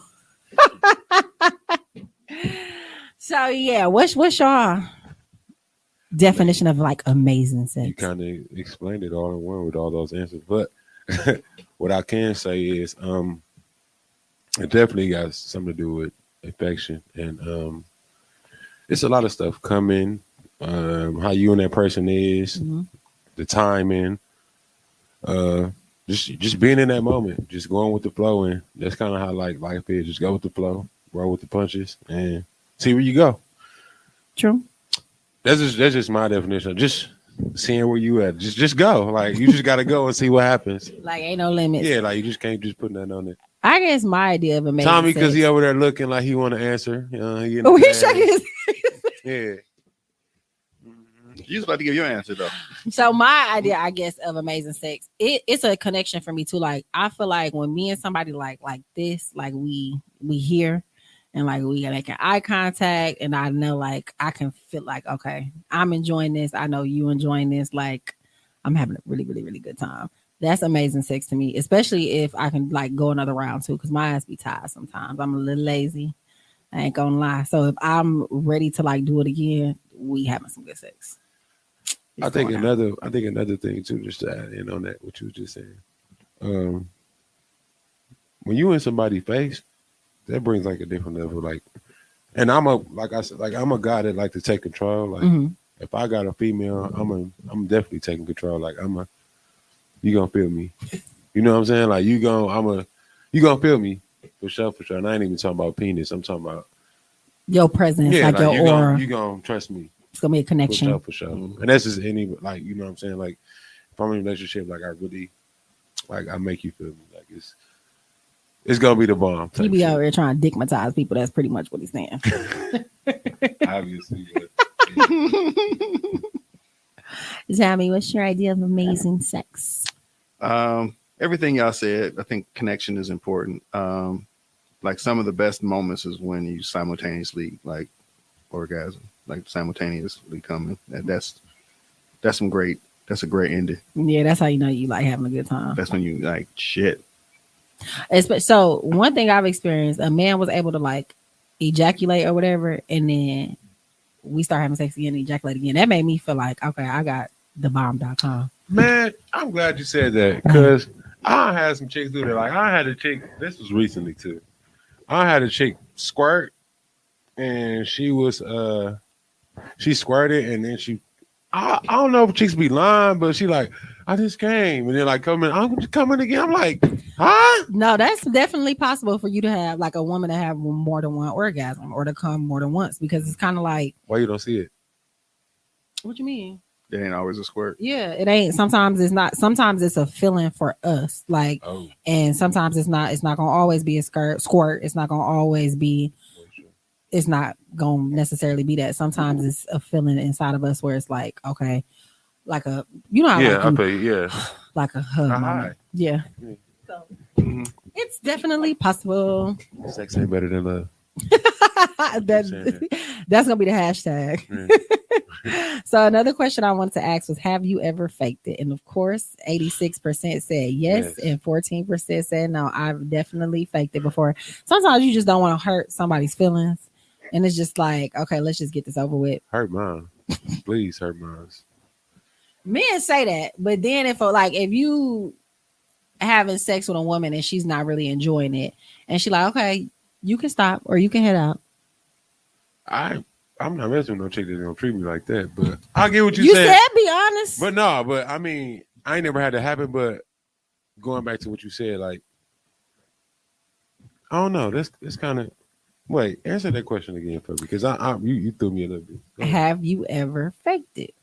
S1: So yeah, what's y'all definition of like amazing sex?
S2: You kind of explained it all in one with all those answers, but what I can say is it definitely got something to do with affection, and it's a lot of stuff coming, how you and that person is, the timing, just being in that moment, just going with the flow, and that's kind of how like life is. Just go with the flow, roll with the punches, and see where you go.
S1: True.
S2: That's just my definition of just seeing where you at. Just go. Like you just gotta go and see what happens.
S1: Like ain't no limits.
S2: Yeah, like you just can't just put nothing on it.
S1: I guess my idea of amazing
S2: Tommy, because
S1: sex.
S2: he over there looking like he want to answer.
S1: He's shaking his
S2: yeah.
S3: You was about to give your answer though.
S1: So my idea, I guess, of amazing sex, it's a connection for me too. Like I feel like when me and somebody like this, like we hear and like we are making eye contact, and I know like I can feel like, okay, I'm enjoying this. I know you enjoying this. Like I'm having a really, really, really good time. That's amazing sex to me, especially if I can like go another round too, because my ass be tired sometimes. I'm a little lazy. I ain't gonna lie. So if I'm ready to like do it again, we having some good sex.
S2: I think another thing too, just to add in on that, what you were just saying. When you in somebody's face, that brings like a different level. Like, and I'm a guy that like to take control. Like, if I got a female, I'm definitely taking control. Like, you gonna feel me. You know what I'm saying? Like, you gonna feel me for sure. And I ain't even talking about penis. I'm talking about
S1: your presence, like your aura.
S2: You gonna trust me.
S1: It's gonna be a connection.
S2: For sure. And that's just any, like, you know what I'm saying? Like, if I'm in a relationship, like, I really, like, I make you feel me. Like, it's gonna be the bomb.
S1: You be out here trying to digmatize people. That's pretty much what he's saying.
S2: Obviously.
S1: Tommy, what's your idea of amazing sex?
S3: Everything y'all said, I think connection is important. Like some of the best moments is when you simultaneously like orgasm, like simultaneously coming. That's a great ending.
S1: Yeah, that's how you know you like having a good time.
S3: That's when you like shit.
S1: So one thing I've experienced, a man was able to like ejaculate or whatever, and then we start having sex again and ejaculate again. That made me feel like, okay, I got the bomb.com.
S2: Man, I'm glad you said that, because I had some chicks do that. Like, I had a chick, this was recently too. I had a chick squirt, and she squirted, and then I don't know if chicks be lying, but she like, I just came, and then like I'm just coming again. I'm like, huh?
S1: No, that's definitely possible for you to have like a woman to have more than one orgasm or to come more than once, because it's kind of like,
S2: why you don't see it?
S1: What you mean?
S3: It ain't always a squirt.
S1: Yeah, it ain't. Sometimes it's not. Sometimes it's a feeling for us, like, and sometimes it's not. It's not gonna always be a squirt. It's not gonna always be. It's not gonna necessarily be that. Sometimes it's a feeling inside of us where it's like, okay, like a, you know, how like a hug moment. Yeah. So it's definitely possible.
S2: Sex ain't better than love.
S1: That's gonna be the hashtag. So another question I wanted to ask was, have you ever faked it? And of course 86% said yes and 14% said no. I've definitely faked it before. Sometimes you just don't want to hurt somebody's feelings, and it's just like, okay, let's just get this over with.
S2: Hurt mine. Please hurt mine.
S1: Men say that, but then if you having sex with a woman and she's not really enjoying it, and she like, okay, you can stop or you can head out.
S2: I'm not messing with no chick that's gonna treat me like that, but I get what you said.
S1: You said be honest.
S2: But no, but I mean, I ain't never had that happen, but going back to what you said, like, I don't know. That's kind of, wait, answer that question again for me, because you threw me a little bit.
S1: Have you ever faked it?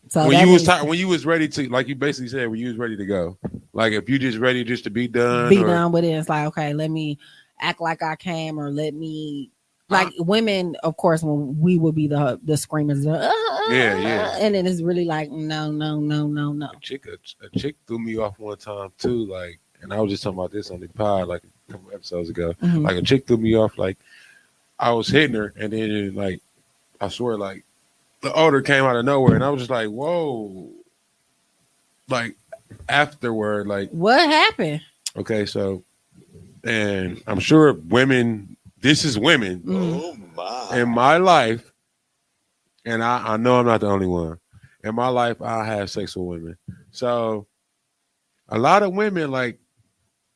S1: So
S2: when you was ready to, like you basically said, when you was ready to go, like if you just ready just to be done
S1: with it, it's like, okay, let me act like I came, or let me, like, women, of course, when we would be the screamers,
S2: yeah,
S1: and then it's really like, no.
S2: A chick threw me off one time too, like, and I was just talking about this on the pod like a couple episodes ago. Like, a chick threw me off, like I was hitting her, and then like I swear, like the odor came out of nowhere, and I was just like, whoa. Like afterward, like,
S1: what happened?
S2: Okay, so, and I'm sure women, this is women in my life, and I know I'm not the only one. In my life, I have sex with women. So a lot of women, like,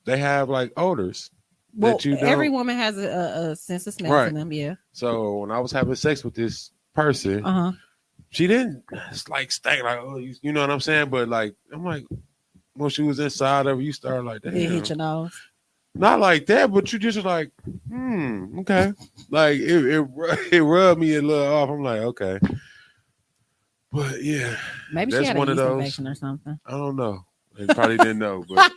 S2: they have like odors.
S1: Well,
S2: that you don't.
S1: Every woman has a sense of smell to them, yeah.
S2: So when I was having sex with this person, she didn't like stink like, oh, you know what I'm saying? But like, I'm like, when she was inside of her, you start like, damn.
S1: It hit your nose.
S2: Not like that, but you just like, okay. Like it rubbed me a little off. I'm like, okay. But yeah.
S1: Maybe she had a yeast infection or something.
S2: I don't know. They probably didn't know, but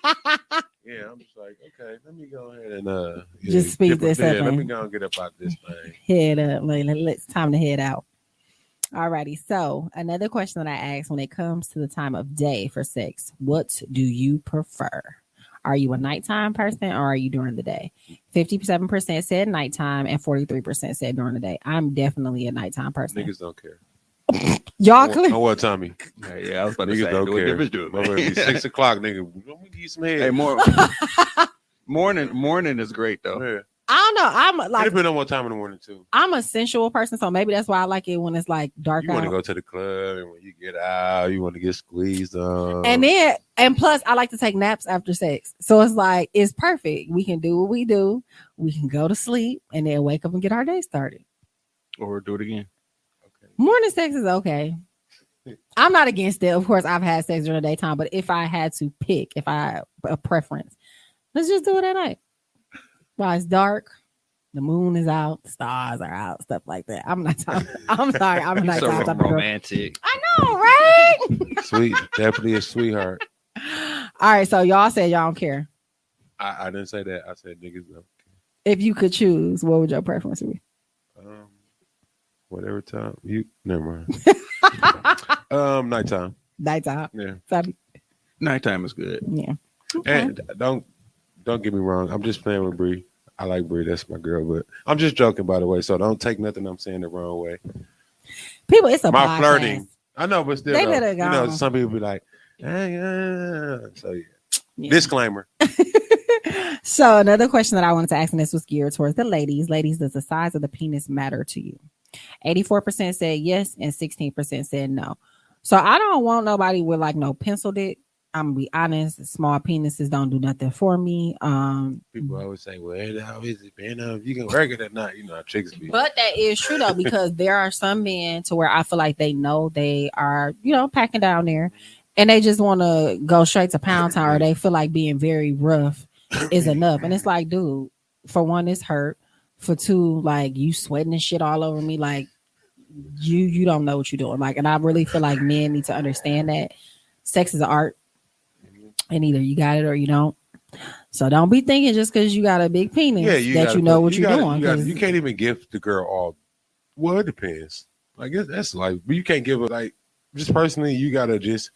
S2: yeah, I'm just like, okay, let me go ahead and
S1: just speed this up.
S2: Let me go and get up out this thing.
S1: Head up. Like, it's time to head out. Alrighty. So another question that I ask when it comes to the time of day for sex, what do you prefer? Are you a nighttime person or are you during the day? 57% said nighttime and 43% said during the day. I'm definitely a nighttime person.
S2: Niggas don't care.
S1: Y'all clear?
S2: On what, Tommy?
S3: Yeah, I was about to
S2: Niggas
S3: say,
S2: don't
S3: what
S2: care.
S3: difference do it
S2: Motherfucker
S3: make?
S2: be 6 o'clock, nigga. Let me give you some head.
S3: Hey, morning is great though.
S2: Yeah.
S1: I don't know. I'm
S2: It
S1: like,
S2: depends on what time in the morning too.
S1: I'm a sensual person, so maybe that's why I like it when it's like dark
S2: You want to
S1: out.
S2: go to the club, and when you get out, you want to get squeezed on.
S1: And plus, I like to take naps after sex, so it's like it's perfect. We can do what we do. We can go to sleep and then wake up and get our day started.
S3: Or do it again.
S2: Okay.
S1: Morning sex is okay. I'm not against it. Of course, I've had sex during the daytime, but if I had to pick, if I a preference, let's just do it at night. While it's dark, the moon is out, the stars are out, stuff like that. I'm not talking. I'm sorry. I'm not
S3: So
S1: talking about
S3: romantic.
S1: I know, right?
S2: Sweet, definitely a sweetheart.
S1: All right, so y'all said y'all don't care.
S2: I didn't say that. I said niggas don't.
S1: If you could choose, what would your preference be?
S2: Whatever time you. Never mind. Nighttime.
S1: Nighttime.
S2: Yeah.
S1: Sorry.
S3: Nighttime is good.
S1: Yeah. Okay.
S2: And don't get me wrong. I'm just playing with Bree. I like Bree. That's my girl. But I'm just joking, by the way. So don't take nothing I'm saying the wrong way.
S1: People, it's a
S2: My
S1: podcast.
S2: flirting. I know, but still,
S1: They
S2: though,
S1: better
S2: you know,
S1: go.
S2: some people be like, so yeah.
S1: Yeah.
S2: Disclaimer.
S1: So another question that I wanted to ask, and this was geared towards the ladies. Ladies, does the size of the penis matter to you? 84% said yes, and 16% said no. So I don't want nobody with like no pencil dick. I'm gonna be honest. Small penises don't do nothing for me.
S2: People always say, well, how is it, man? If you can work it or not, you know how chicks be.
S1: But that is true though, because there are some men to where I feel like they know they are, packing down there, and they just want to go straight to Pound Town, or they feel like being very rough is enough. And it's like, dude, for one, it's hurt. For two, like you sweating and shit all over me, like you don't know what you're doing. Like, and I really feel like men need to understand that sex is an art, and either you got it or you don't. So don't be thinking just because you got a big penis that you know what you're doing.
S2: You can't even give the girl all. Well, it depends. Like that's like, but you can't give her like. Just personally, you gotta just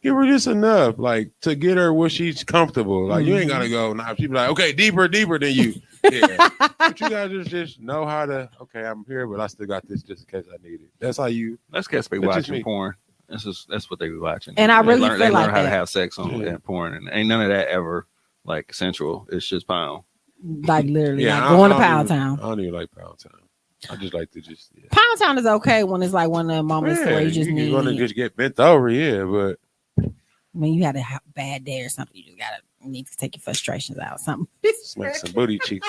S2: give her just enough, like to get her where she's comfortable. Like you ain't gotta go. Nah, she be like, okay, deeper than you. Yeah, but you gotta just know how to. Okay, I'm here, but I still got this just in case I need it. That's how you.
S3: That's cats be
S2: That's just
S3: watching
S2: me.
S3: porn. That's what they be watching.
S1: And I really
S3: they
S1: feel
S3: learn
S1: like
S3: how to
S1: that.
S3: have sex on porn, and ain't none of that ever like sensual. It's just pound.
S1: Like literally,
S2: Yeah,
S1: like
S2: I
S1: going to
S2: don't
S1: Pound
S2: even-
S1: Town.
S2: I don't even like Pound Town. I just like to just. Yeah.
S1: Pound Town is okay when it's like one of the moments where you just
S2: you're gonna
S1: need.
S2: just get bent over, yeah, but
S1: When you had a bad day or something, you just need to take your frustrations out. Something.
S2: smack some booty cheeks.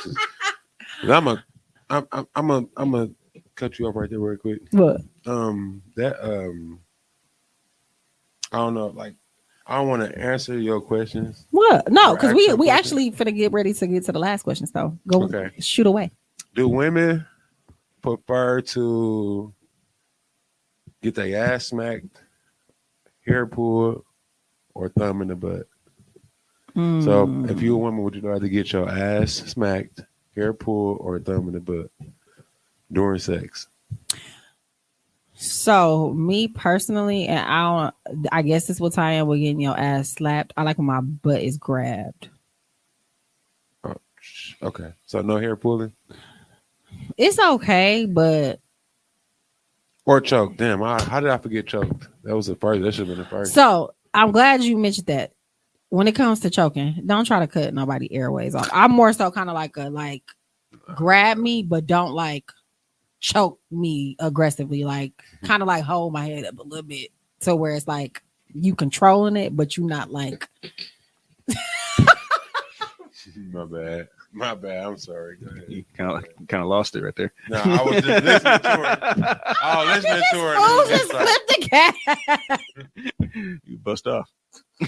S2: 'Cause I'm a cut you off right there real quick.
S1: What?
S2: I don't know, like I don't want to answer your questions.
S1: What? No,
S2: Or
S1: because
S2: ask
S1: we
S2: some questions.
S1: actually finna get ready to get to the last question. So go
S2: Okay.
S1: shoot away.
S2: Do women prefer to get their ass smacked, hair pulled, or thumb in the butt? So if you're a woman, would you rather get your ass smacked, hair pulled, or thumb in the butt during sex?
S1: So me personally, and I guess this will tie in with getting your ass slapped. I like when my butt is grabbed.
S2: Okay, so no hair pulling
S1: It's okay, but
S2: or choke. Damn, how did I forget choked? That was the first. That should have been the first.
S1: so I'm glad you mentioned that. When it comes to choking, don't try to cut nobody airways off. I'm more so kind of like grab me, but don't like choke me aggressively. Like kind of like hold my head up a little bit to where it's like you controlling it, but you not like.
S2: My bad. I'm sorry. Go ahead.
S3: You kind of lost it right there.
S2: No, I was just listening to her. I was listening to her.
S1: Oh,
S2: And it was
S1: just
S2: just like,
S1: flip the cat.
S3: You bust off.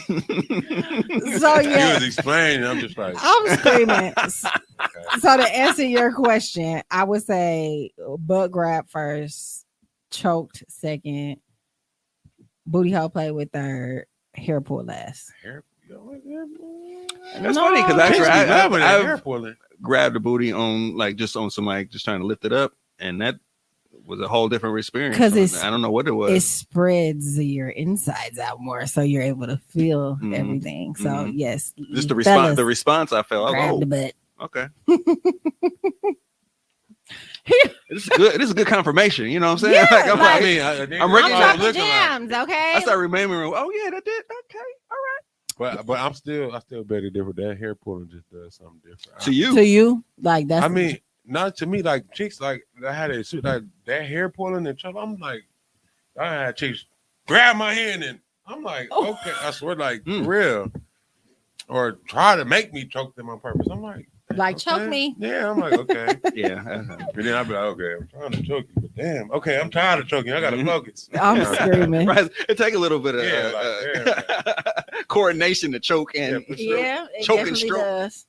S1: So
S2: He
S1: yeah,
S2: was explaining. I'm just like,
S1: I'm screaming.
S2: okay.
S1: So to answer your question, I would say butt grab first, choked second, booty hole play with third, hair pull last.
S2: Hair, you know what, hair pulling?
S3: That's funny because
S2: Chicks be loving that hair
S3: I've
S2: pulling.
S3: grabbed the booty on like just on somebody just trying to lift it up, and that was a whole different experience.
S1: 'Cause
S3: I don't know what it was.
S1: It spreads your insides out more, so you're able to feel everything. So yes,
S3: just the response.
S1: fellas,
S3: The response I felt.
S1: grab the butt.
S3: Okay. This is good. This is good confirmation. You know what I'm saying?
S1: Yeah,
S3: like, I'm
S1: like-
S3: I'm
S1: I'm dropping
S2: looking
S1: jams, okay?
S3: I start remembering. Oh yeah, that did. Okay, all right.
S2: But I still beg to differ. That hair pulling just does something different.
S3: To you,
S1: To you, like that's.
S2: I mean, not to me. Like chicks, like I had a suit, like that hair pulling and stuff. I'm like, I had chicks grab my hand and I'm like, okay, I swear, like for real, or try to make me choke them on purpose. I'm like,
S1: choke me.
S2: Yeah, I'm like, okay.
S3: yeah.
S2: And then I'll be like, okay, I'm trying to choke you, but damn, okay, I'm tired of choking. I gotta focus.
S1: I'm screaming.
S3: Right. It take a little bit of coordination to choke and
S1: Yeah, it
S3: choke and
S1: definitely
S3: stroke.
S1: does.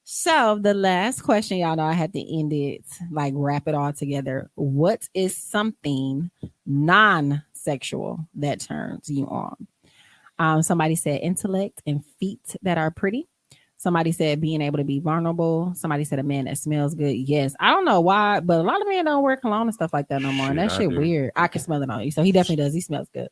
S1: So the last question, y'all know I had to end it, like wrap it all together. What is something non-sexual that turns you on? Somebody said intellect and feet that are pretty. Somebody said being able to be vulnerable. Somebody said a man that smells good. Yes, I don't know why, but a lot of men don't wear cologne and stuff like that no more. And that shit weird. I can smell it on you. So he definitely does. He smells good.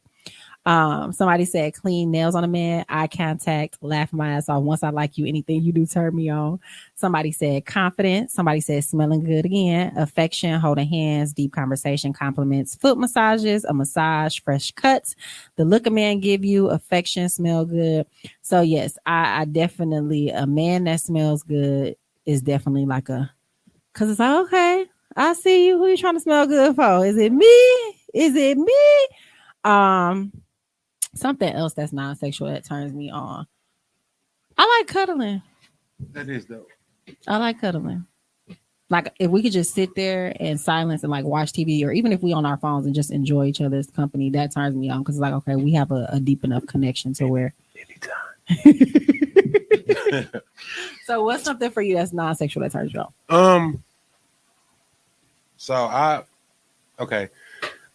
S1: Somebody said clean nails on a man, eye contact, laugh my ass off. Once I like you, anything you do turn me on. Somebody said confidence. Somebody said smelling good again, affection, holding hands, deep conversation, compliments, foot massages, a massage, fresh cuts, the look a man give you, affection, smell good. So yes, I definitely, a man that smells good is definitely like cause it's like, okay, I see you. Who you trying to smell good for? Is it me? Is it me? Something else that's non-sexual that turns me on. I like cuddling.
S2: That is dope.
S1: I like cuddling. Like if we could just sit there in silence and like watch TV, or even if we on our phones and just enjoy each other's company, that turns me on because it's like, okay, we have a deep enough connection to where.
S2: Anytime.
S1: So what's something for you that's non-sexual that turns you on?
S2: Okay.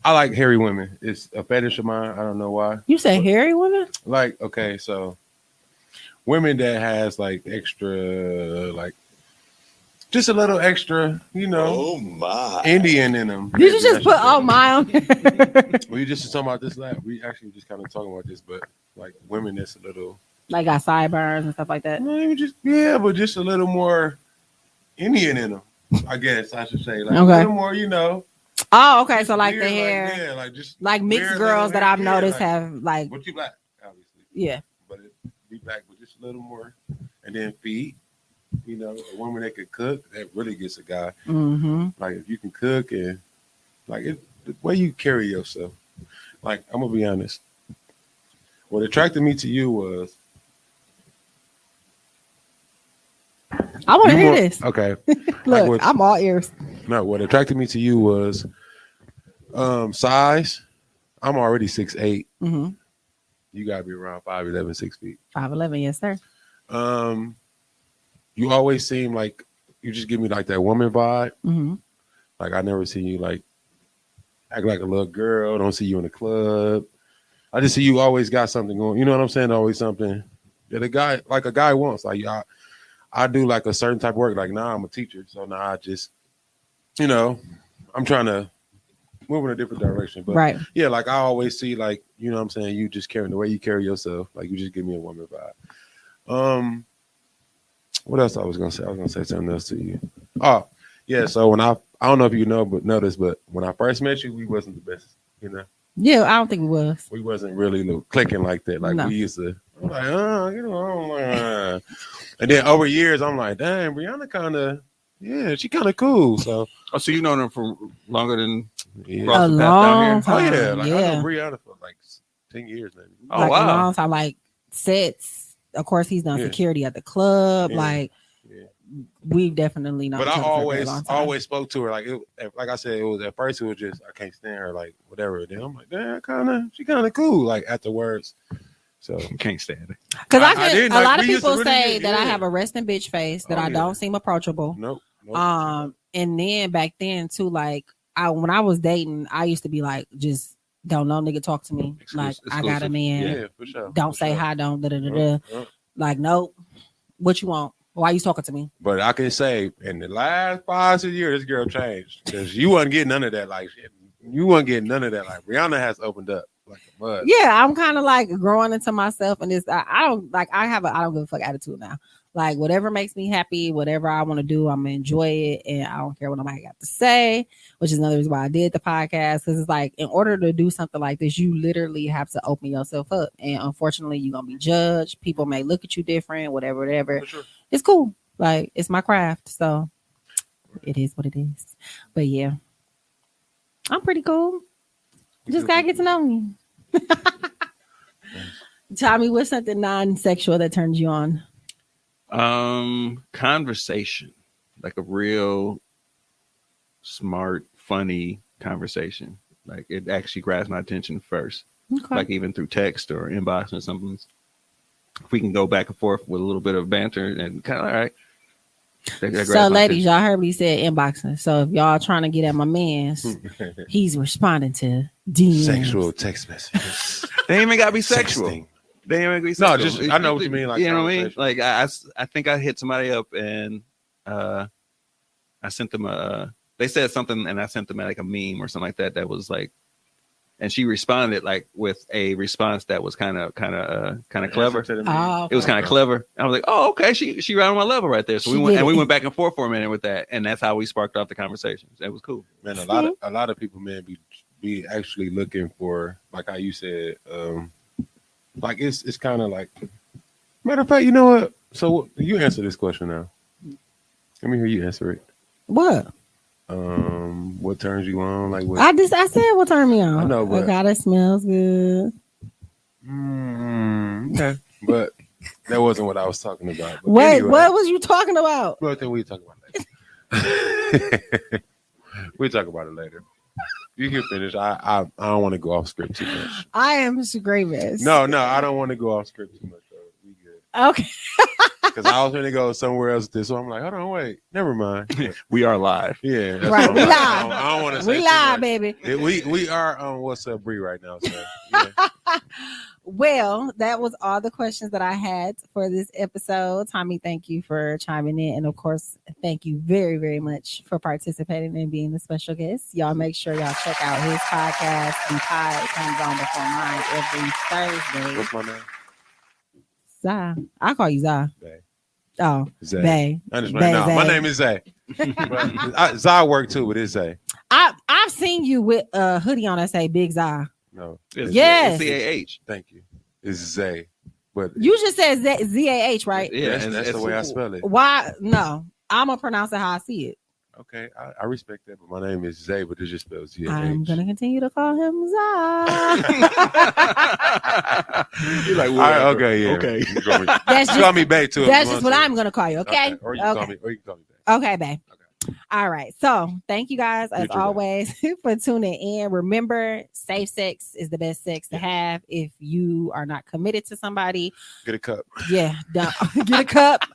S2: I like hairy women. It's a fetish of mine. I don't know why.
S1: You say hairy women?
S2: Like, okay, so women that has like extra, like just a little extra, you know,
S4: Oh my.
S2: Indian in them.
S1: Did you just put oh my on?
S2: We just talking about this last. We actually just kind of talking about this, but like women that's a little
S1: Like got sideburns and stuff like that.
S2: not even just but just a little more Indian in them. I guess I should say like a
S1: Okay.
S2: little more, you know.
S1: Oh, okay. So like
S2: weird,
S1: the hair,
S2: yeah, like just
S1: like mixed
S2: weird
S1: girls
S2: little
S1: that I've
S2: hair,
S1: noticed
S2: like,
S1: have like,
S2: but you black, obviously.
S1: yeah.
S2: But it be black with just a little more, and then feet. You know, a woman that can cook that really gets a guy.
S1: Mm-hmm.
S2: Like if you can cook and like the way you carry yourself. Like I'm gonna be honest. What attracted me to you was
S1: I want to
S2: you
S1: hear
S2: more-
S1: this.
S2: Okay.
S1: Look,
S2: what-
S1: I'm all ears.
S2: No, what attracted me to you was size. I'm already 6'8".
S1: Mm-hmm.
S2: You gotta be around 5'11", 6 feet.
S1: 5'11", yes, sir.
S2: You always seem like you just give me like that woman vibe.
S1: Mm-hmm.
S2: Like I never see you like act like a little girl. Don't see you in the club. I just see you always got something going. You know what I'm saying? Always something that a guy wants. Like I do like a certain type of work. Like now I'm a teacher, so now I just, you know, I'm trying to move in a different direction. But
S1: Right.
S2: yeah, like I always see like, you know what I'm saying, you just carrying the way you carry yourself. Like you just give me a woman vibe. What else I was gonna say? I was gonna say something else to you. Oh, yeah. So when I don't know if you know this, but when I first met you, we wasn't the best, you know.
S1: Yeah, I don't think it was.
S2: We wasn't really clicking like that. Like
S1: No.
S2: we used to. I'm like, you know, and then over years, I'm like, dang, Brianna kind of, yeah, she kind of cool. So,
S3: so you know them for longer than
S2: yeah.
S3: Cross
S1: A
S3: the path down
S1: long
S3: here?
S1: time.
S2: Oh yeah, like I
S1: yeah.
S2: know Brianna for like 10 years maybe.
S3: Oh,
S1: like
S3: wow.
S1: a long time, like sets. Of course, he's done
S2: Yeah.
S1: security at the club.
S2: Yeah.
S1: Like
S2: Yeah.
S1: we've definitely known.
S2: But
S1: each
S2: I
S1: other for a very long time.
S2: always spoke to her like I said, it was at first it was just I can't stand her, like whatever. Then I'm like, damn, she kind of cool. Like afterwards, so
S3: You can't stand it.
S1: Because
S2: I didn't,
S1: a
S2: like,
S1: lot of
S2: we used to
S1: people
S2: really
S1: say
S2: get-
S1: that I
S2: yeah.
S1: have a resting bitch face, that
S2: Oh,
S1: I
S2: yeah.
S1: don't seem approachable.
S2: nope.
S1: And then back then too, like when I was dating, I used to be like, just don't no nigga talk to me. Like I got a man.
S2: Yeah, for sure.
S1: Don't
S2: for
S1: say
S2: sure.
S1: hi. Don't da da da da. Like nope. What you want? Why are you talking to me?
S2: But I can say in the last 5 6 years, this girl changed because you wasn't getting none of that like shit. You wasn't getting none of that like Rihanna has opened up like a mud.
S1: Yeah, I'm kind of like growing into myself, and I don't like I don't give a fuck attitude now. Like whatever makes me happy, whatever I want to do, I'm gonna enjoy it, and I don't care what nobody got to say. Which is another reason why I did the podcast, because it's like in order to do something like this, you literally have to open yourself up, and unfortunately, you're gonna be judged. People may look at you different, whatever.
S2: Sure.
S1: It's cool, like it's my craft, so it is what it is. But yeah, I'm pretty cool. Just gotta get to know me. Tell me what's something non-sexual that turns you on.
S3: Conversation, like a real smart, funny conversation. Like it actually grabs my attention first.
S1: Okay.
S3: Like even through text or inbox or something. If we can go back and forth with a little bit of banter and kind of all right.
S1: So, ladies, y'all heard what he said, inboxing. So, if y'all trying to get at my man's, he's responding to DMs.
S2: Sexual text messages.
S3: They ain't even gotta be sexual.
S2: Sexting.
S3: They ain't even gotta be sexual.
S2: No, just I know what you mean. Like,
S3: you know what I mean? Like I think I hit somebody up and I sent them they said something and I sent them like a meme or something like that was like, and she responded like with a response that was kind of clever.
S1: Oh,
S3: It was kind of clever. I was like, oh, okay, she right on my level right there. So we went back and forth for a minute with that, and that's how we sparked off the conversations. It was cool.
S2: Man, a lot of people, man, be actually looking for, like how you said, like it's kind of like, matter of fact, you know what? So you answer this question now. Let me hear you answer it.
S1: What?
S2: What turns you on? Like what?
S1: I said what turned me on.
S2: I know, but
S1: God, it smells good.
S2: Okay, but that wasn't what I was talking about. But
S1: Wait,
S2: anyway,
S1: what was you talking about?
S2: well, then we talk about it later. We'll talk about it later. You can finish. I don't want to go off script too much.
S1: I am screaming.
S2: No, I don't want to go off script too much. We good.
S1: Okay.
S2: Because I was going to go somewhere else with this, so I'm like, hold on, wait, never mind.
S3: We are live.
S2: Yeah, that's
S1: Right,
S2: what
S1: we
S2: I'm
S1: live.
S2: like. I don't want to say
S1: We
S2: too
S1: live,
S2: much.
S1: baby.
S2: We are on What's Up Bree right now. So yeah.
S1: Well, that was all the questions that I had for this episode. Tommy, thank you for chiming in. And of course, thank you very, very much for participating and being a special guest. Y'all make sure y'all check out his podcast. The Pod comes on before mine every Thursday.
S2: What's my name?
S1: Zah. I call you Zah.
S2: Bay.
S1: Oh,
S2: Zay.
S1: Bay.
S2: I just
S1: Bay,
S2: no,
S1: Zay.
S2: my name is Zay. Zay work too, but it's Zay.
S1: I've seen you with a hoodie on that say Big Zah.
S2: No.
S1: Yes.
S3: It's CAH.
S2: Thank you. It's Zay. But
S1: You just said ZAH, right?
S3: Yeah,
S2: that's the way I spell it.
S1: Why? No, I'm gonna pronounce it how I see it.
S2: Okay, I respect that, but my name is Zay, but it's just spelled Z-A-H.
S1: I'm gonna continue to call him Zah.
S3: You're like,
S2: All right, okay, yeah.
S3: Okay.
S2: You call me,
S1: That's
S2: call
S1: just
S2: me Bay too. if
S1: that's
S2: you
S1: just
S2: want
S1: what
S2: to.
S1: I'm gonna call you. Okay.
S2: Or you can
S1: Okay.
S2: call me Bay.
S1: Okay, babe.
S2: Okay.
S1: All right. So thank you guys as
S2: Future guy.
S1: always for tuning in. Remember, safe sex is the best sex to have. If you are not committed to somebody,
S2: Get a cup.
S1: yeah, get a cup.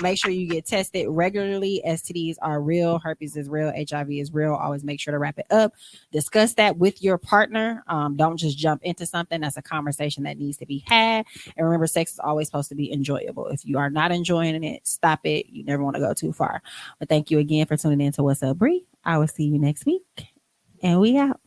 S1: Make sure you get tested regularly. STDs are real. Herpes is real. HIV is real. Always make sure to wrap it up. Discuss that with your partner. Don't just jump into something. That's a conversation that needs to be had. And remember, sex is always supposed to be enjoyable. If you are not enjoying it, stop it. You never want to go too far. But thank you again for tuning in to What's Up, Bree. I will see you next week. And we out.